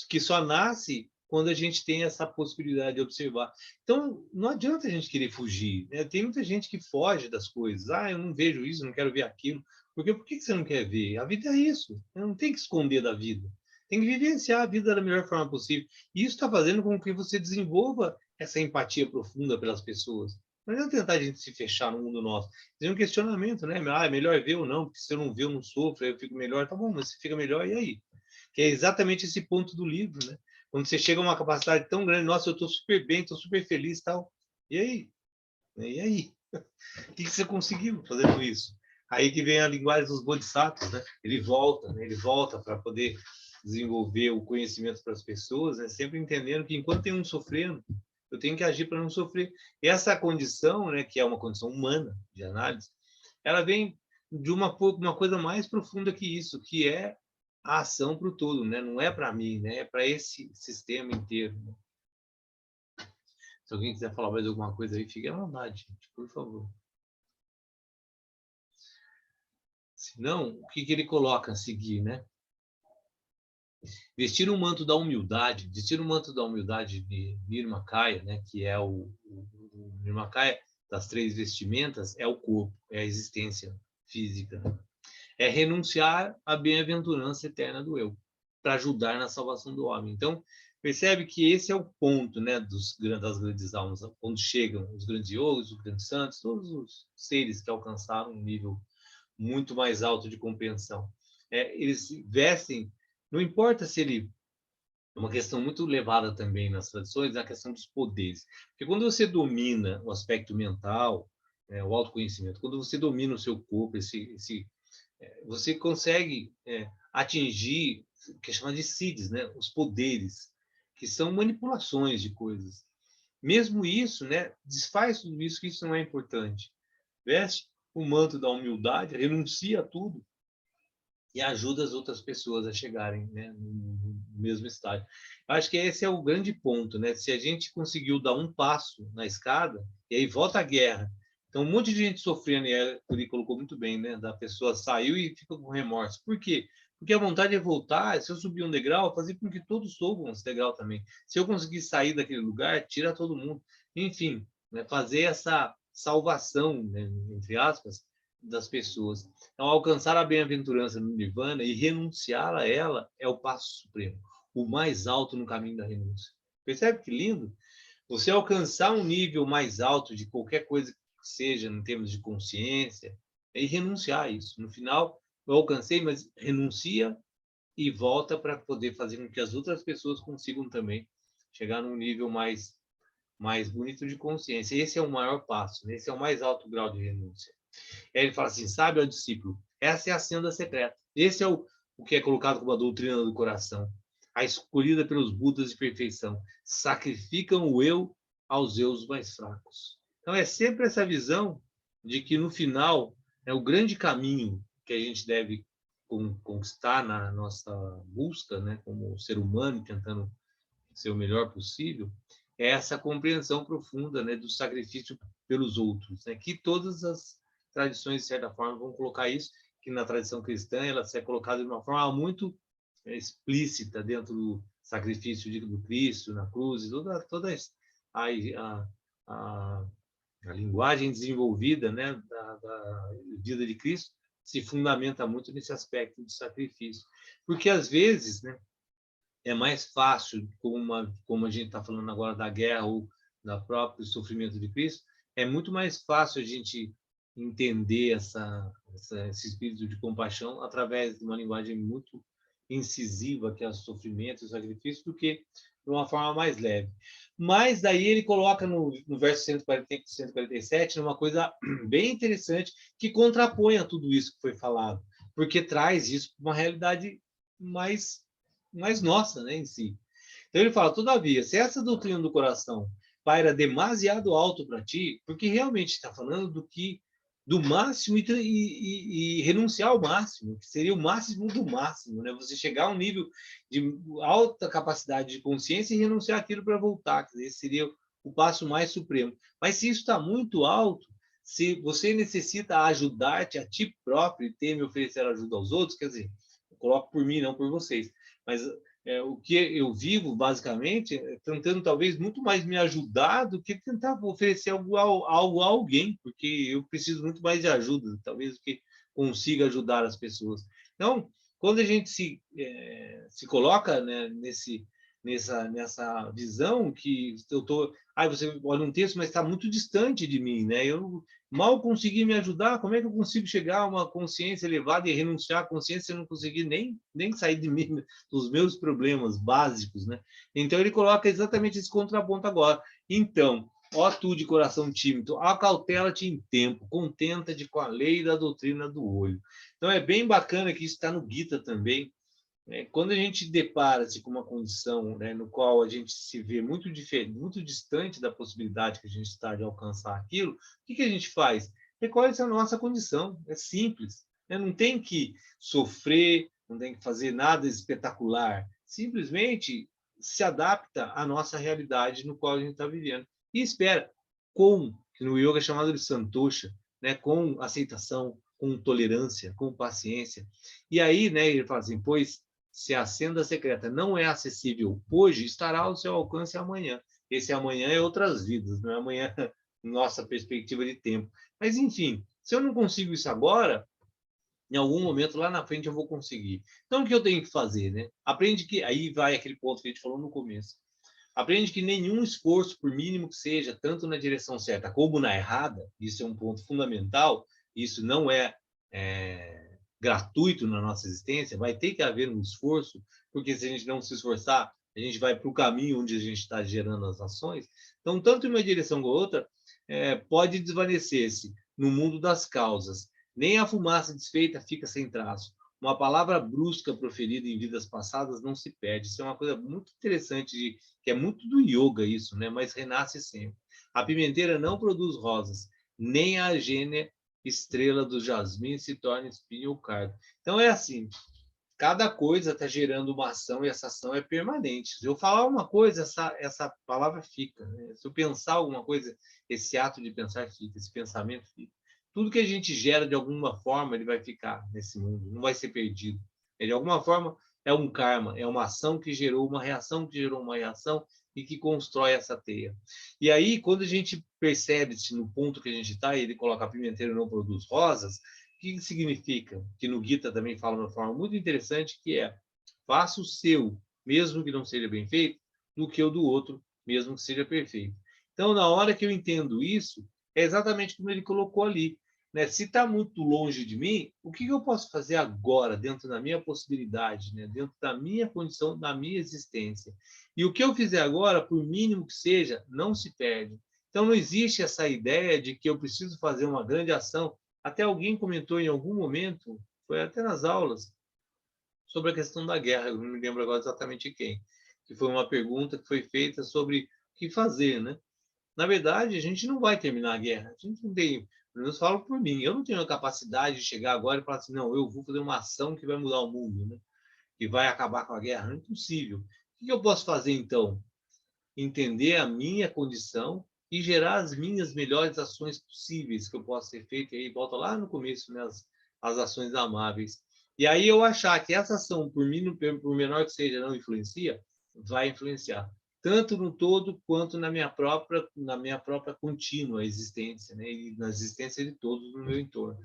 que só nasce quando a gente tem essa possibilidade de observar. Então, não adianta a gente querer fugir. Né? Tem muita gente que foge das coisas. Ah, eu não vejo isso, não quero ver aquilo. Porque por que você não quer ver? A vida é isso. Não tem que esconder da vida. Tem que vivenciar a vida da melhor forma possível. E isso está fazendo com que você desenvolva essa empatia profunda pelas pessoas. Não adianta tentar a gente se fechar no mundo nosso. Tem um questionamento, né? Ah, é melhor ver ou não, porque se eu não ver, eu não sofro, aí eu fico melhor. Tá bom, mas você fica melhor, e aí? Que é exatamente esse ponto do livro, né? Quando você chega a uma capacidade tão grande, nossa, eu estou super bem, estou super feliz, tal. E aí? E aí? O que você conseguiu fazer com isso? Aí que vem a linguagem dos bodhisattvas, né? Ele volta, né? Ele volta para poder desenvolver o conhecimento para as pessoas, né? Sempre entendendo que enquanto tem um sofrendo, eu tenho que agir para não sofrer. E essa condição, né, que é uma condição humana de análise, ela vem de uma coisa mais profunda que isso, que é a ação para o todo, né? Não é para mim, né? É para esse sistema inteiro. Né? Se alguém quiser falar mais alguma coisa aí, fique à vontade, gente, por favor. Se não, o que ele coloca a seguir, né? Vestir o manto da humildade, vestir o manto da humildade de Nirmakaya, né? Que é o Nirmakaya das três vestimentas, é o corpo, é a existência física. Né? É renunciar à bem-aventurança eterna do eu, para ajudar na salvação do homem. Então, percebe que esse é o ponto, né, das grandes almas, quando chegam os grandes yogis, os grandes santos, todos os seres que alcançaram um nível muito mais alto de compreensão. Eles vestem, não importa se ele é uma questão muito levada também nas tradições, a questão dos poderes. Porque quando você domina o aspecto mental, né, o autoconhecimento, quando você domina o seu corpo, você consegue atingir o que é chamado de siddhis, né, os poderes, que são manipulações de coisas. Mesmo isso, né, desfaz tudo isso, que isso não é importante. Veste o manto da humildade, renuncia a tudo e ajuda as outras pessoas a chegarem, né, no mesmo estágio. Eu acho que esse é o grande ponto, né? Se a gente conseguiu dar um passo na escada, e aí volta a guerra. Então, um monte de gente sofrendo, e a Curi colocou muito bem, né? Da pessoa saiu e fica com remorso. Por quê? Porque a vontade é voltar. Se eu subir um degrau, fazer com que todos subam esse degrau também. Se eu conseguir sair daquele lugar, tira todo mundo. Enfim, né? Fazer essa salvação, né? Entre aspas, das pessoas. Então, alcançar a bem-aventurança no Nirvana e renunciar a ela é o passo supremo, o mais alto no caminho da renúncia. Percebe que lindo? Você alcançar um nível mais alto de qualquer coisa que seja, em termos de consciência, é renunciar a isso. No final, eu alcancei, mas renuncia e volta para poder fazer com que as outras pessoas consigam também chegar num nível mais bonito de consciência. Esse é o maior passo, esse é o mais alto grau de renúncia. Aí ele fala assim, sabe ao discípulo, essa é a senda secreta. Esse é o que é colocado como a doutrina do coração. A escolhida pelos Budas de perfeição. Sacrificam o eu aos eus mais fracos. Então é sempre essa visão de que no final é o grande caminho que a gente deve conquistar na nossa busca, né, como ser humano, tentando ser o melhor possível, é essa compreensão profunda, né, do sacrifício pelos outros, né, que todas as tradições, de certa forma, vão colocar isso, que na tradição cristã ela é colocada de uma forma muito explícita dentro do sacrifício do Cristo na cruz, toda a, a, a linguagem desenvolvida, né, da vida de Cristo se fundamenta muito nesse aspecto de sacrifício. Porque, às vezes, né, é mais fácil, como a gente está falando agora da guerra ou da próprio sofrimento de Cristo, é muito mais fácil a gente entender esse espírito de compaixão através de uma linguagem muito incisiva, que é o sofrimento e o sacrifício, do que de uma forma mais leve. Mas daí ele coloca no verso 147 uma coisa bem interessante que contrapõe a tudo isso que foi falado, porque traz isso para uma realidade mais nossa, né, em si. Então ele fala, todavia, se essa doutrina do coração paira demasiado alto para ti, porque realmente está falando do máximo e renunciar ao máximo, que seria o máximo do máximo, né? Você chegar a um nível de alta capacidade de consciência e renunciar aquilo para voltar, que esse seria o passo mais supremo. Mas se isso está muito alto, se você necessita ajudar-te a ti próprio e temer oferecer ajuda aos outros, quer dizer, eu coloco por mim, não por vocês, mas o que eu vivo, basicamente, é tentando talvez muito mais me ajudar do que tentar oferecer algo a alguém, porque eu preciso muito mais de ajuda, talvez, do que consiga ajudar as pessoas. Então, quando a gente se coloca, né, nessa visão que eu estou... você olha um texto, mas está muito distante de mim, né? Eu mal consegui me ajudar, como é que eu consigo chegar a uma consciência elevada e renunciar à consciência se eu não conseguir nem sair de mim, dos meus problemas básicos, né? Então ele coloca exatamente esse contraponto agora. Então, ó tu de coração tímido, acautela-te em tempo, contenta-te com a lei da doutrina do olho. Então é bem bacana que isso está no Gita também. Quando a gente depara-se com uma condição, né, no qual a gente se vê muito diferente, muito distante da possibilidade que a gente está de alcançar aquilo, o que a gente faz? Recolhe-se a nossa condição, é simples, né? Não tem que sofrer, não tem que fazer nada espetacular, simplesmente se adapta à nossa realidade no qual a gente está vivendo e espera que no yoga é chamado de santosha, né, com aceitação, com tolerância, com paciência. E aí, né, ele fala assim, pois se a senda secreta não é acessível hoje, estará ao seu alcance amanhã. Esse amanhã é outras vidas, não é amanhã nossa perspectiva de tempo. Mas, enfim, se eu não consigo isso agora, em algum momento lá na frente eu vou conseguir. Então, o que eu tenho que fazer? Né? Aprende que... Aí vai aquele ponto que a gente falou no começo. Aprende que nenhum esforço, por mínimo que seja, tanto na direção certa como na errada, isso é um ponto fundamental, isso não é gratuito na nossa existência, vai ter que haver um esforço, porque se a gente não se esforçar, a gente vai para o caminho onde a gente está gerando as ações. Então, tanto em uma direção como outra, pode desvanecer-se no mundo das causas. Nem a fumaça desfeita fica sem traço. Uma palavra brusca proferida em vidas passadas não se perde. Isso é uma coisa muito interessante, que é muito do yoga isso, né? Mas renasce sempre. A pimenteira não produz rosas, nem a gênia estrela do jasmim se torna espinho ou cardo. Então é assim, cada coisa está gerando uma ação e essa ação é permanente. Se eu falar uma coisa, essa palavra fica. Né? Se eu pensar alguma coisa, esse ato de pensar fica, esse pensamento fica. Tudo que a gente gera, de alguma forma, ele vai ficar nesse mundo, não vai ser perdido. De alguma forma, é um karma, é uma ação que gerou uma reação, que gerou uma reação e que constrói essa teia. E aí, quando a gente percebe-se no ponto que a gente está, e ele coloca pimenteiro não produz rosas, o que significa? Que no Gita também fala de uma forma muito interessante, que é faça o seu, mesmo que não seja bem feito, do que o do outro, mesmo que seja perfeito. Então, na hora que eu entendo isso, é exatamente como ele colocou ali. Né? Se está muito longe de mim, o que eu posso fazer agora, dentro da minha possibilidade, né? Dentro da minha condição, da minha existência? E o que eu fizer agora, por mínimo que seja, não se perde. Então, não existe essa ideia de que eu preciso fazer uma grande ação. Até alguém comentou em algum momento, foi até nas aulas, sobre a questão da guerra, eu não me lembro agora exatamente quem, que foi uma pergunta que foi feita sobre o que fazer, né? Na verdade, a gente não vai terminar a guerra. A gente não tem, pelo menos falo por mim, eu não tenho a capacidade de chegar agora e falar assim, não, eu vou fazer uma ação que vai mudar o mundo, né? Que vai acabar com a guerra. Não é impossível. O que eu posso fazer, então? Entender a minha condição e gerar as minhas melhores ações possíveis que eu possa ter feito. E aí volta lá no começo, né, as ações amáveis. E aí eu achar que essa ação, por menor que seja, não influencia, vai influenciar tanto no todo quanto na minha própria contínua existência, né, e na existência de todos no meu entorno,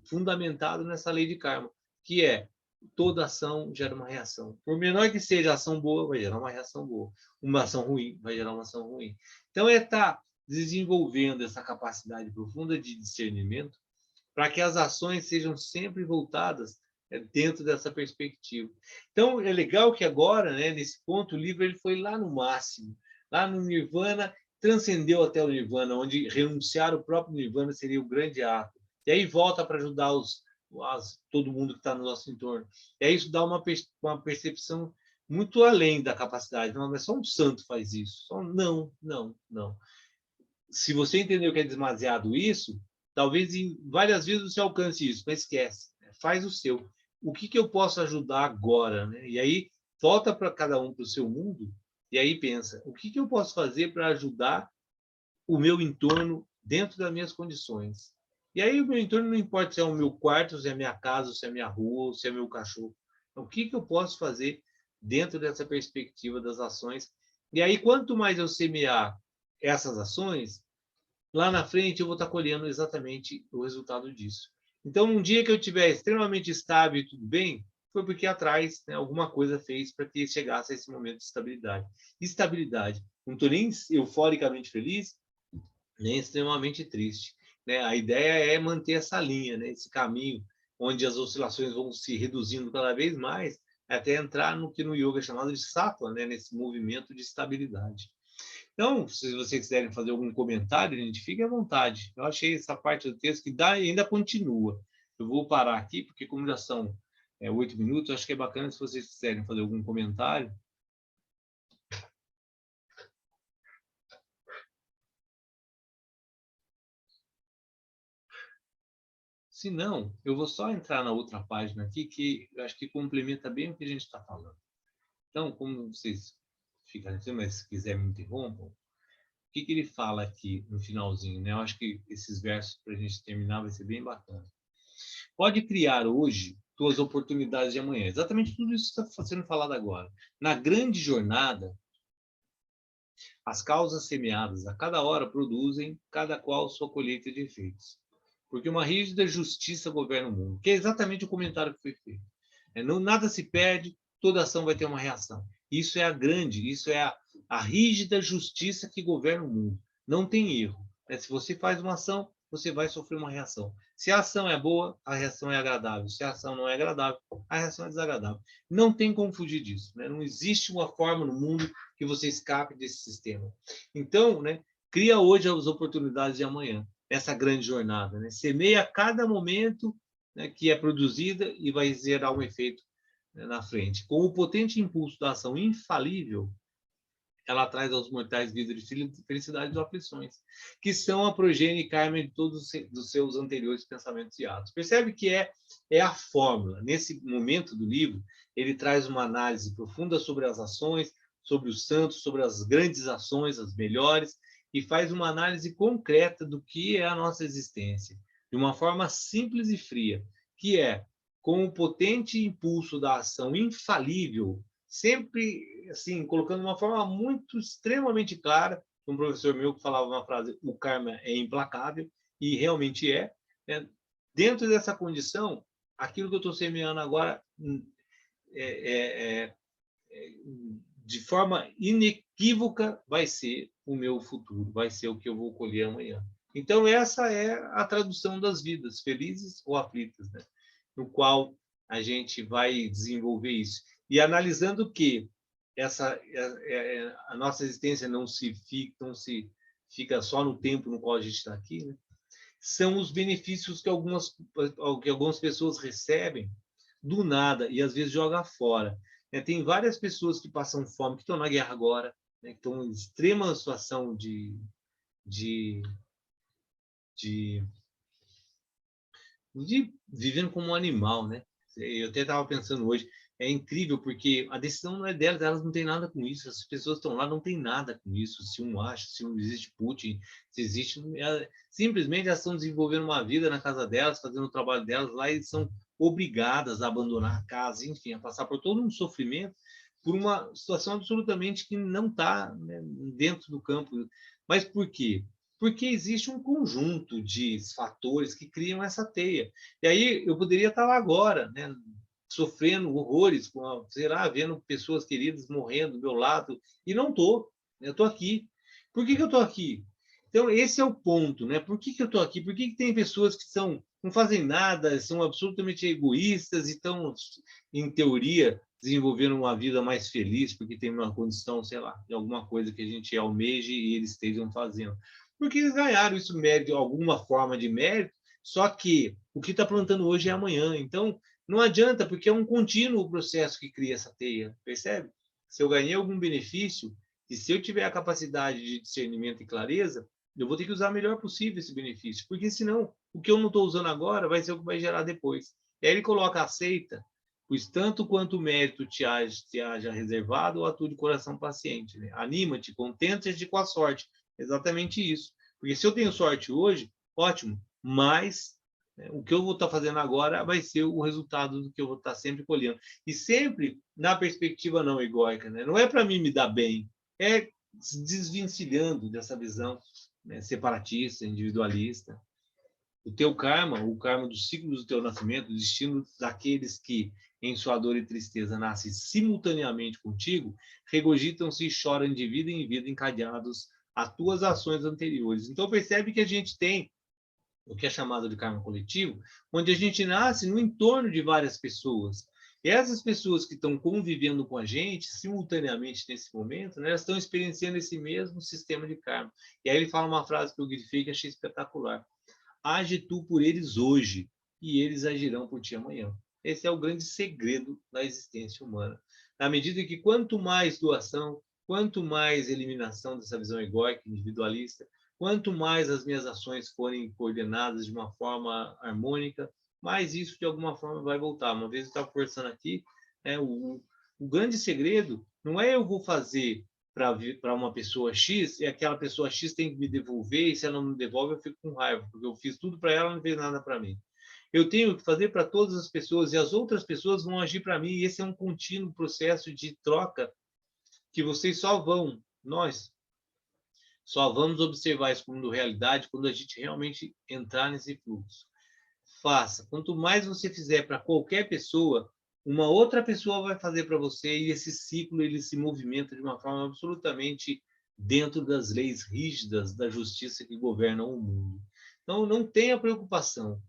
fundamentado nessa lei de karma, que é toda ação gera uma reação. Por menor que seja a ação boa, vai gerar uma reação boa. Uma ação ruim vai gerar uma ação ruim. Então, é estar desenvolvendo essa capacidade profunda de discernimento para que as ações sejam sempre voltadas dentro dessa perspectiva. Então, é legal que agora, né, nesse ponto, o livro ele foi lá no máximo, lá no Nirvana, transcendeu até o Nirvana, onde renunciar o próprio Nirvana seria o grande ato. E aí volta para ajudar todo mundo que está no nosso entorno. E aí isso dá uma percepção muito além da capacidade. Não, mas só um santo faz isso. Não, não, não. Se você entendeu que é demasiado isso, talvez em várias vezes você alcance isso, mas esquece. Faz o seu. O que eu posso ajudar agora? Né? E aí volta para cada um para o seu mundo e aí pensa, o que eu posso fazer para ajudar o meu entorno dentro das minhas condições? E aí o meu entorno não importa se é o meu quarto, se é a minha casa, se é a minha rua, se é meu cachorro. Então, o que eu posso fazer dentro dessa perspectiva das ações? E aí, quanto mais eu semear essas ações, lá na frente eu vou estar colhendo exatamente o resultado disso. Então, um dia que eu estiver extremamente estável e tudo bem, foi porque atrás, né, alguma coisa fez para que chegasse a esse momento de estabilidade. Estabilidade. Não estou nem euforicamente feliz, nem extremamente triste. Né? A ideia é manter essa linha, né? Esse caminho onde as oscilações vão se reduzindo cada vez mais, até entrar no que no yoga é chamado de sattva, né? Nesse movimento de estabilidade. Então, se vocês quiserem fazer algum comentário, gente, fique à vontade. Eu achei essa parte do texto que dá e ainda continua. Eu vou parar aqui, porque como já são 8 minutos, acho que é bacana se vocês quiserem fazer algum comentário. Se não, eu vou só entrar na outra página aqui, que eu acho que complementa bem o que a gente está falando. Então, como vocês ficarem assim, mas se quiserem me interrompam, o que ele fala aqui no finalzinho? Né? Eu acho que esses versos, para a gente terminar, vai ser bem bacana. Pode criar hoje tuas oportunidades de amanhã. Exatamente tudo isso está sendo falado agora. Na grande jornada, as causas semeadas a cada hora produzem, cada qual sua colheita de efeitos. Porque uma rígida justiça governa o mundo, que é exatamente o comentário que foi feito. Não, nada se perde, toda ação vai ter uma reação. Isso é a rígida justiça que governa o mundo. Não tem erro. Se você faz uma ação, você vai sofrer uma reação. Se a ação é boa, a reação é agradável. Se a ação não é agradável, a reação é desagradável. Não tem como fugir disso. Não existe uma forma no mundo que você escape desse sistema. Então, cria hoje as oportunidades de amanhã, nessa grande jornada. Semeia a cada momento que é produzida e vai gerar um efeito na frente. Com o potente impulso da ação infalível, ela traz aos mortais vida de felicidade e aflições, que são a progenie karma de todos os seus anteriores pensamentos e atos. Percebe que é a fórmula. Nesse momento do livro, ele traz uma análise profunda sobre as ações, sobre os santos, sobre as grandes ações, as melhores, e faz uma análise concreta do que é a nossa existência, de uma forma simples e fria, que é, com o potente impulso da ação infalível, sempre assim, colocando de uma forma muito extremamente clara, um professor meu que falava uma frase: o karma é implacável, e realmente é, né? Dentro dessa condição, aquilo que eu estou semeando agora é, é, de forma inequívoca vai ser o meu futuro, vai ser o que eu vou colher amanhã. Então, essa é a tradução das vidas, felizes ou aflitas, né? No qual a gente vai desenvolver isso. E analisando que a nossa existência não se fica só no tempo no qual a gente está aqui, né? São os benefícios que algumas pessoas recebem do nada e às vezes joga fora. Tem várias pessoas que passam fome, que estão na guerra agora, né, que estão em extrema situação de, de, de vivendo como um animal, né? Eu até estava pensando hoje, é incrível porque a decisão não é delas, elas não têm nada com isso, as pessoas estão lá, não tem nada com isso, se um acha, se não existe Putin, se existe... simplesmente elas estão desenvolvendo uma vida na casa delas, fazendo o trabalho delas lá e são obrigadas a abandonar a casa, enfim, a passar por todo um sofrimento por uma situação absolutamente que não está, né, dentro do campo. Mas por quê? Porque existe um conjunto de fatores que criam essa teia. E aí eu poderia estar lá agora, né, sofrendo horrores, sei lá, vendo pessoas queridas morrendo do meu lado, e não estou. Eu estou aqui. Por que eu estou aqui? Então, esse é o ponto, né? Por que eu estou aqui? Por que tem pessoas que não fazem nada, são absolutamente egoístas e estão, em teoria, desenvolvendo uma vida mais feliz porque tem uma condição, sei lá, de alguma coisa que a gente almeje e eles estejam fazendo? Porque eles ganharam isso mérito, alguma forma de mérito, só que o que está plantando hoje é amanhã. Então, não adianta, porque é um contínuo processo que cria essa teia, percebe? Se eu ganhei algum benefício, e se eu tiver a capacidade de discernimento e clareza, eu vou ter que usar o melhor possível esse benefício, porque senão o que eu não estou usando agora vai ser o que vai gerar depois. E aí ele coloca: aceita, pois tanto quanto o mérito te haja reservado, ou atua de coração paciente. Né? Anima-te, contenta-te com a sorte. Exatamente isso. Porque se eu tenho sorte hoje, ótimo, mas o que eu vou estar fazendo agora vai ser o resultado do que eu vou estar sempre colhendo. E sempre na perspectiva não egóica. Né? Não é para mim me dar bem, é se desvencilhando dessa visão, né, separatista, individualista. O teu karma, o karma dos ciclos do teu nascimento, o destino daqueles que, em sua dor e tristeza, nascem simultaneamente contigo, regurgitam-se e choram de vida em vida encadeados às tuas ações anteriores. Então, percebe que a gente tem o que é chamado de karma coletivo, onde a gente nasce no entorno de várias pessoas. E essas pessoas que estão convivendo com a gente simultaneamente nesse momento, né, elas estão experienciando esse mesmo sistema de karma. E aí ele fala uma frase que eu grifei que achei espetacular: age tu por eles hoje, e eles agirão por ti amanhã. Esse é o grande segredo da existência humana. Na medida que quanto mais doação, quanto mais eliminação dessa visão egóica, individualista, quanto mais as minhas ações forem coordenadas de uma forma harmônica, mais isso de alguma forma vai voltar. Uma vez eu estava conversando aqui, o grande segredo não é eu vou fazer para uma pessoa X, e aquela pessoa X tem que me devolver, e se ela não me devolve, eu fico com raiva, porque eu fiz tudo para ela, ela não fez nada para mim. Eu tenho que fazer para todas as pessoas, e as outras pessoas vão agir para mim, e esse é um contínuo processo de troca que vocês nós só vamos observar isso como realidade quando a gente realmente entrar nesse fluxo. Faça. Quanto mais você fizer para qualquer pessoa, uma outra pessoa vai fazer para você, e esse ciclo ele se movimenta de uma forma absolutamente dentro das leis rígidas da justiça que governam o mundo. Então, não tenha preocupação.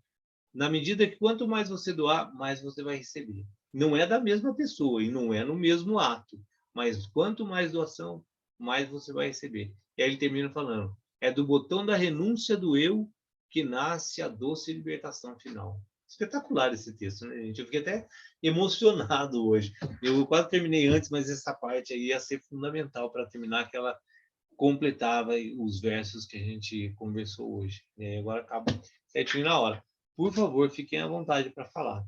Na medida que quanto mais você doar, mais você vai receber. Não é da mesma pessoa e não é no mesmo ato, mas quanto mais doação, mais você vai receber. E aí ele termina falando: é do botão da renúncia do eu que nasce a doce libertação final. espetacular esse texto, né, gente? Eu fiquei até emocionado hoje. Eu quase terminei antes, mas essa parte aí ia ser fundamental para terminar, que ela completava os versos que a gente conversou hoje. E aí agora acaba certinho na hora. Por favor, fiquem à vontade para falar.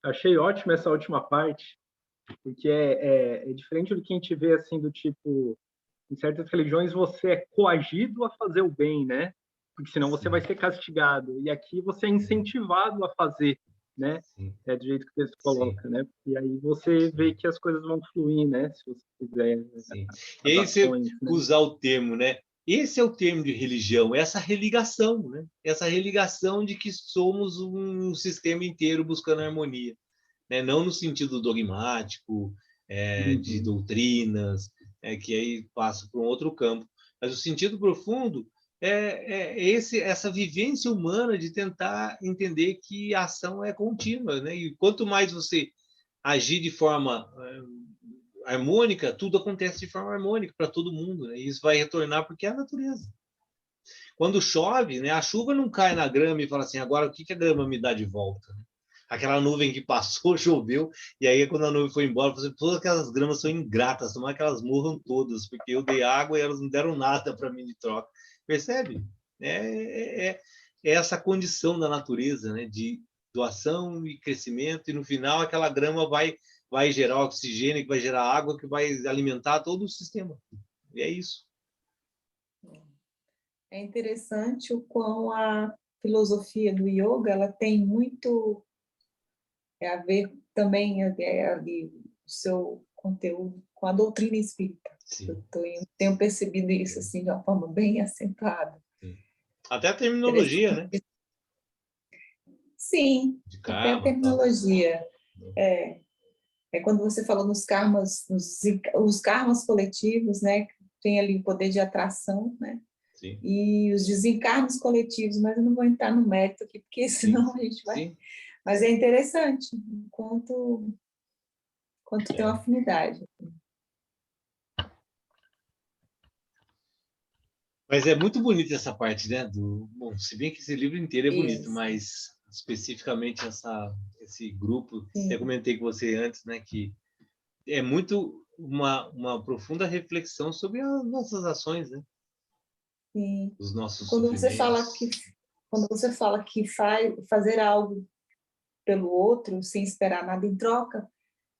Achei ótima essa última parte, porque é diferente do que a gente vê, assim, do tipo, em certas religiões você é coagido a fazer o bem, né? Porque senão você vai ser castigado. E aqui você é incentivado a fazer, né? Sim. É do jeito que o texto coloca, né? E aí você vê que as coisas vão fluir, né? Se você fizer Sim. as E aí você ações, né? usar o termo, né? Esse é o termo de religião, essa religação, né? Essa religação de que somos um sistema inteiro buscando harmonia, né? Não no sentido dogmático, de doutrinas, que aí passa para um outro campo, mas o sentido profundo essa vivência humana de tentar entender que a ação é contínua, né? E quanto mais você agir de forma harmônica, tudo acontece de forma harmônica para todo mundo, né? E isso vai retornar porque é a natureza. Quando chove, né, a chuva não cai na grama e fala assim, agora o que a grama me dá de volta? Aquela nuvem que passou, choveu, e aí quando a nuvem foi embora, assim, todas aquelas gramas são ingratas, tomara que elas morram todas, porque eu dei água e elas não deram nada para mim de troca. Percebe? É essa condição da natureza, né, de doação e crescimento, e no final aquela grama vai gerar oxigênio, que vai gerar água, que vai alimentar todo o sistema. E é isso. É interessante o quão a filosofia do yoga ela tem muito a ver também ali, o seu conteúdo com a doutrina espírita. Sim. Eu tenho percebido isso assim, de uma forma bem acentuada. Sim. Até a terminologia, né? Sim, de até karma, a terminologia. Quando você falou nos karmas, os karmas coletivos, né? Tem ali o poder de atração, né? Sim. E os desencarnos coletivos, mas eu não vou entrar no mérito aqui, porque senão a gente vai... Sim. Mas é interessante, quanto tem uma afinidade. Mas é muito bonita essa parte, né? Bom, se bem que esse livro inteiro é bonito, Isso. mas especificamente esse grupo, Sim. até comentei com você antes, né? Que é muito uma profunda reflexão sobre as nossas ações, né? Sim. Os nossos Quando sofrimentos. você fala que fazer algo pelo outro sem esperar nada em troca,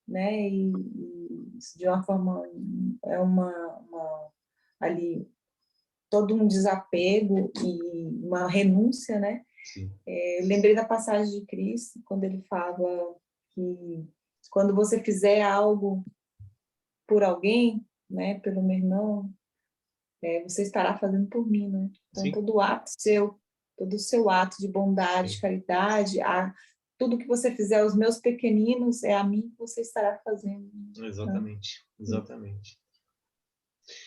né? E isso de uma forma é ali todo um desapego e uma renúncia, né? Sim. Lembrei da passagem de Cristo quando ele fala que quando você fizer algo por alguém, né? Pelo meu irmão, você estará fazendo por mim, né? Então Sim. todo o seu ato de bondade, Sim. de caridade, tudo que você fizer aos meus pequeninos é a mim que você estará fazendo. Exatamente. Né? Exatamente.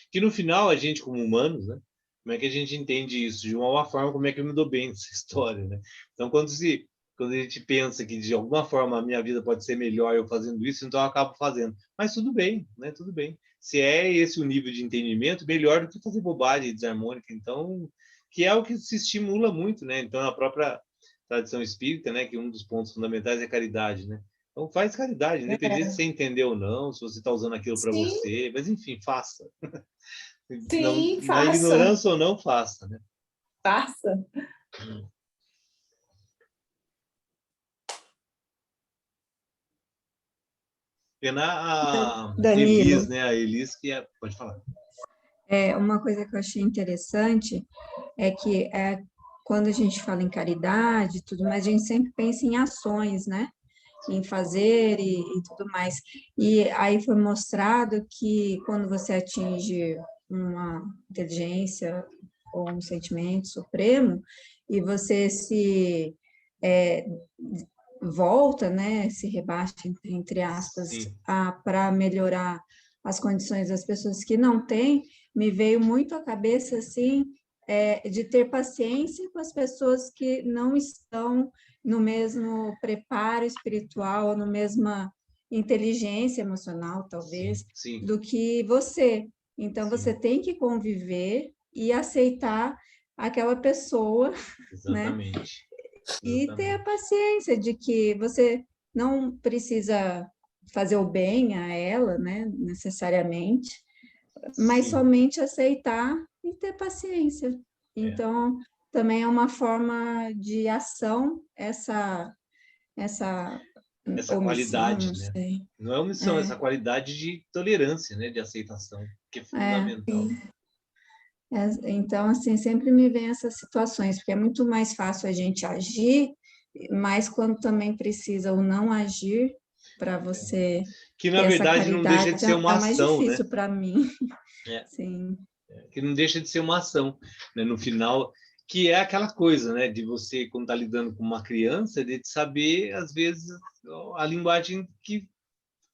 Que no final, a gente, como humanos, né? Como é que a gente entende isso? De uma forma, como é que eu me dou bem nessa história, né? Então, quando a gente pensa que de alguma forma a minha vida pode ser melhor eu fazendo isso, então eu acabo fazendo. Mas tudo bem, né? Tudo bem. Se é esse o nível de entendimento, melhor do que fazer bobagem desarmônica. Então, que é o que se estimula muito, né? Então, na própria tradição espírita, né? Que um dos pontos fundamentais é a caridade, né? Então, faz caridade, independente se você entendeu ou não, se você está usando aquilo para você, mas enfim, faça. Sim, Na faça. ignorância ou não, faça, né? Faça. Pena a Danilo, Elis, né? A Elis que pode falar. uma coisa que eu achei interessante é que quando a gente fala em caridade e tudo mais, a gente sempre pensa em ações, né? Em fazer e tudo mais. E aí foi mostrado que quando você atinge uma inteligência ou um sentimento supremo e você se volta, né, se rebaixa, entre aspas, para melhorar as condições das pessoas que não têm, me veio muito à cabeça, assim, de ter paciência com as pessoas que não estão no mesmo preparo espiritual, no mesma inteligência emocional, talvez, sim. do que você. Então, você tem que conviver e aceitar aquela pessoa, né? Exatamente. E ter a Exatamente. paciência de que você não precisa fazer o bem a ela, né, necessariamente, mas Sim, somente aceitar e ter paciência. é. Então, também é uma forma de ação, essa Essa omissão, não qualidade, né? sei. Não é omissão, essa qualidade de tolerância, né? De aceitação, que é É, fundamental. então, assim, sempre me vem essas situações, porque é muito mais fácil a gente agir, mas quando também precisa o não agir para você Que, na ter essa verdade, não deixa de caridade, ser é uma mais ação, né? difícil para mim. É. Sim, Que não deixa de ser uma ação, né? No final, que é aquela coisa, né? De você, quando está lidando com uma criança, de saber, às vezes, a linguagem que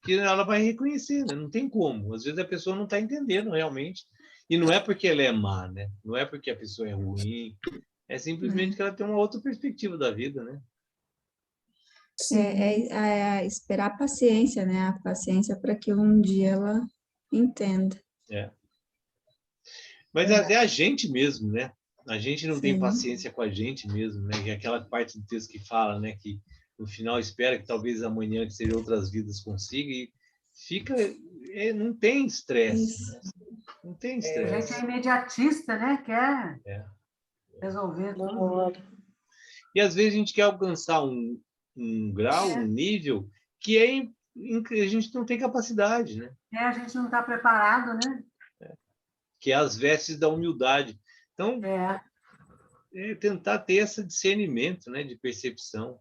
ela vai reconhecer, né? Não tem como. Às vezes a pessoa não está entendendo realmente. E não é porque ela é má, né? Não é porque a pessoa é ruim. É simplesmente que ela tem uma outra perspectiva da vida, né? Sim. esperar a paciência, né? A paciência para que um dia ela entenda. É. Mas é a gente mesmo, né? A gente não tem Sim, paciência com a gente mesmo, né? E aquela parte do texto que fala, né? Que no final espera que talvez amanhã que seja outras vidas consiga e fica, não tem estresse, isso. né? Não tem A gente é estresse. imediatista, né? Quer É. resolver Na tudo. hora. E às vezes a gente quer alcançar um grau, um nível que a gente não tem capacidade, né? A gente não está preparado, né? Que é as vestes da humildade. Então, É. tentar ter esse discernimento, né, de percepção.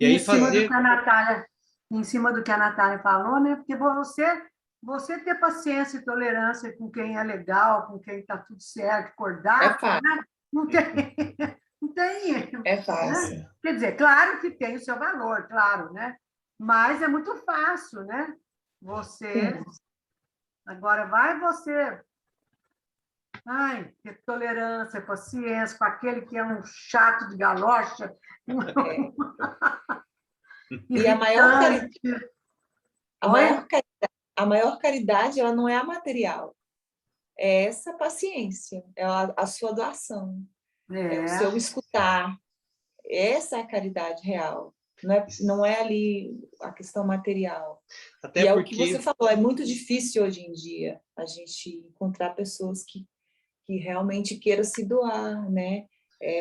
E Em aí cima do fazer. que a Natália, em cima do que a Natália falou, né? Porque você ter paciência e tolerância com quem é legal, com quem está tudo certo, É cordato, fácil. né? Não tem, não tem, É fácil. né? Quer dizer, claro que tem o seu valor, claro, né? Mas é muito fácil, né? Você, Sim. agora vai você, ai, ter tolerância, paciência com aquele que é um chato de galocha, É. E irritante. a Oi? maior, cari- a maior caridade, ela não é a material. É essa paciência, é a sua doação, é o É. seu escutar. Essa é a caridade real. Não é ali a questão material. Até E é o que você porque. falou, é muito difícil hoje em dia a gente encontrar pessoas que realmente queiram se doar, né?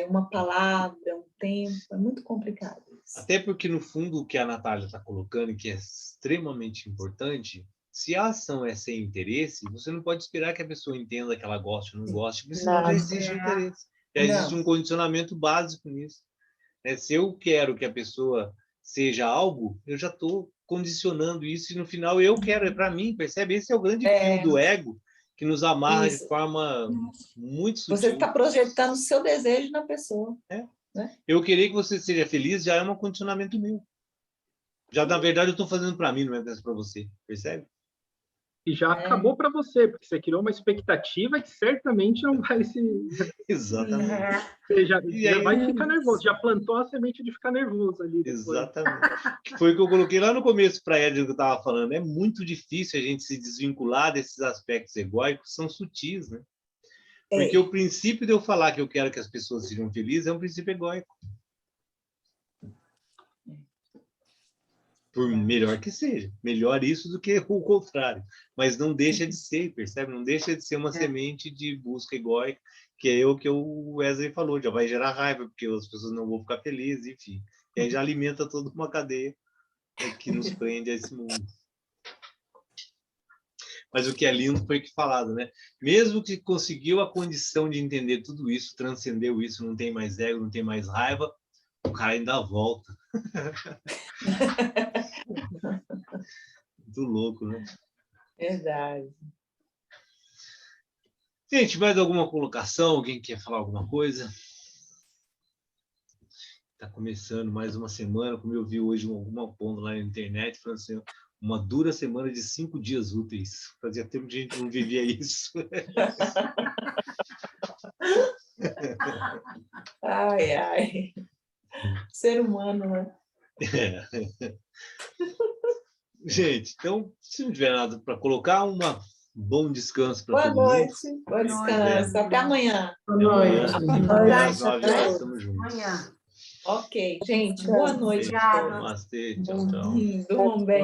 Uma palavra, um tempo, é muito complicado isso. Até porque, no fundo, o que a Natália está colocando, que é extremamente importante, se a ação é sem interesse, você não pode esperar que a pessoa entenda que ela goste ou não goste, porque senão já Não, existe interesse. Já existe não. um condicionamento básico nisso. Né? Se eu quero que a pessoa seja algo, eu já estou condicionando isso e no final eu quero, é para mim, percebe? Esse é o grande fio do ego que nos amarra de Isso. forma muito Você sutil. está projetando o seu desejo na pessoa. É. Né? Eu querer que você seja feliz já é um condicionamento meu. Já, na verdade, eu estou fazendo para mim, não é para você, percebe? E já acabou para você, porque você criou uma expectativa que certamente não vai se... Exatamente. Você E já vai aí, ficar nervoso, já plantou a semente de ficar nervoso ali depois. exatamente. Que foi o que eu coloquei lá no começo para a Edna, que eu estava falando. É muito difícil a gente se desvincular desses aspectos egóicos, que são sutis, né? Porque o princípio de eu falar que eu quero que as pessoas sejam felizes é um princípio egóico. Por melhor que seja. Melhor isso do que o contrário. Mas não deixa de ser, percebe? Não deixa de ser uma semente de busca egóica, que é o que o Wesley falou, já vai gerar raiva, porque as pessoas não vão ficar felizes, enfim. E aí já alimenta toda uma cadeia, né, que nos prende a esse mundo. Mas o que é lindo foi que falado, né? Mesmo que conseguiu a condição de entender tudo isso, transcendeu isso, não tem mais ego, não tem mais raiva, o cara ainda volta. Muito louco, né? Verdade. Gente, mais alguma colocação? Alguém quer falar alguma coisa? Está começando mais uma semana, como eu vi hoje alguma ponta lá na internet, falando assim, uma dura semana de 5 dias úteis. Fazia tempo que a gente não vivia isso. Ai, ai. Ser humano, né? Gente, então, se não tiver nada para colocar, uma Bom descanso para Boa todo mundo. noite, bom descanso. Até amanhã. Boa Até noite. amanhã. Boa Amanhã noite. às 9 horas estamos juntos. Amanhã. Ok, gente, boa noite. Obrigada. Namastê, tchau, tchau. Durmam bem.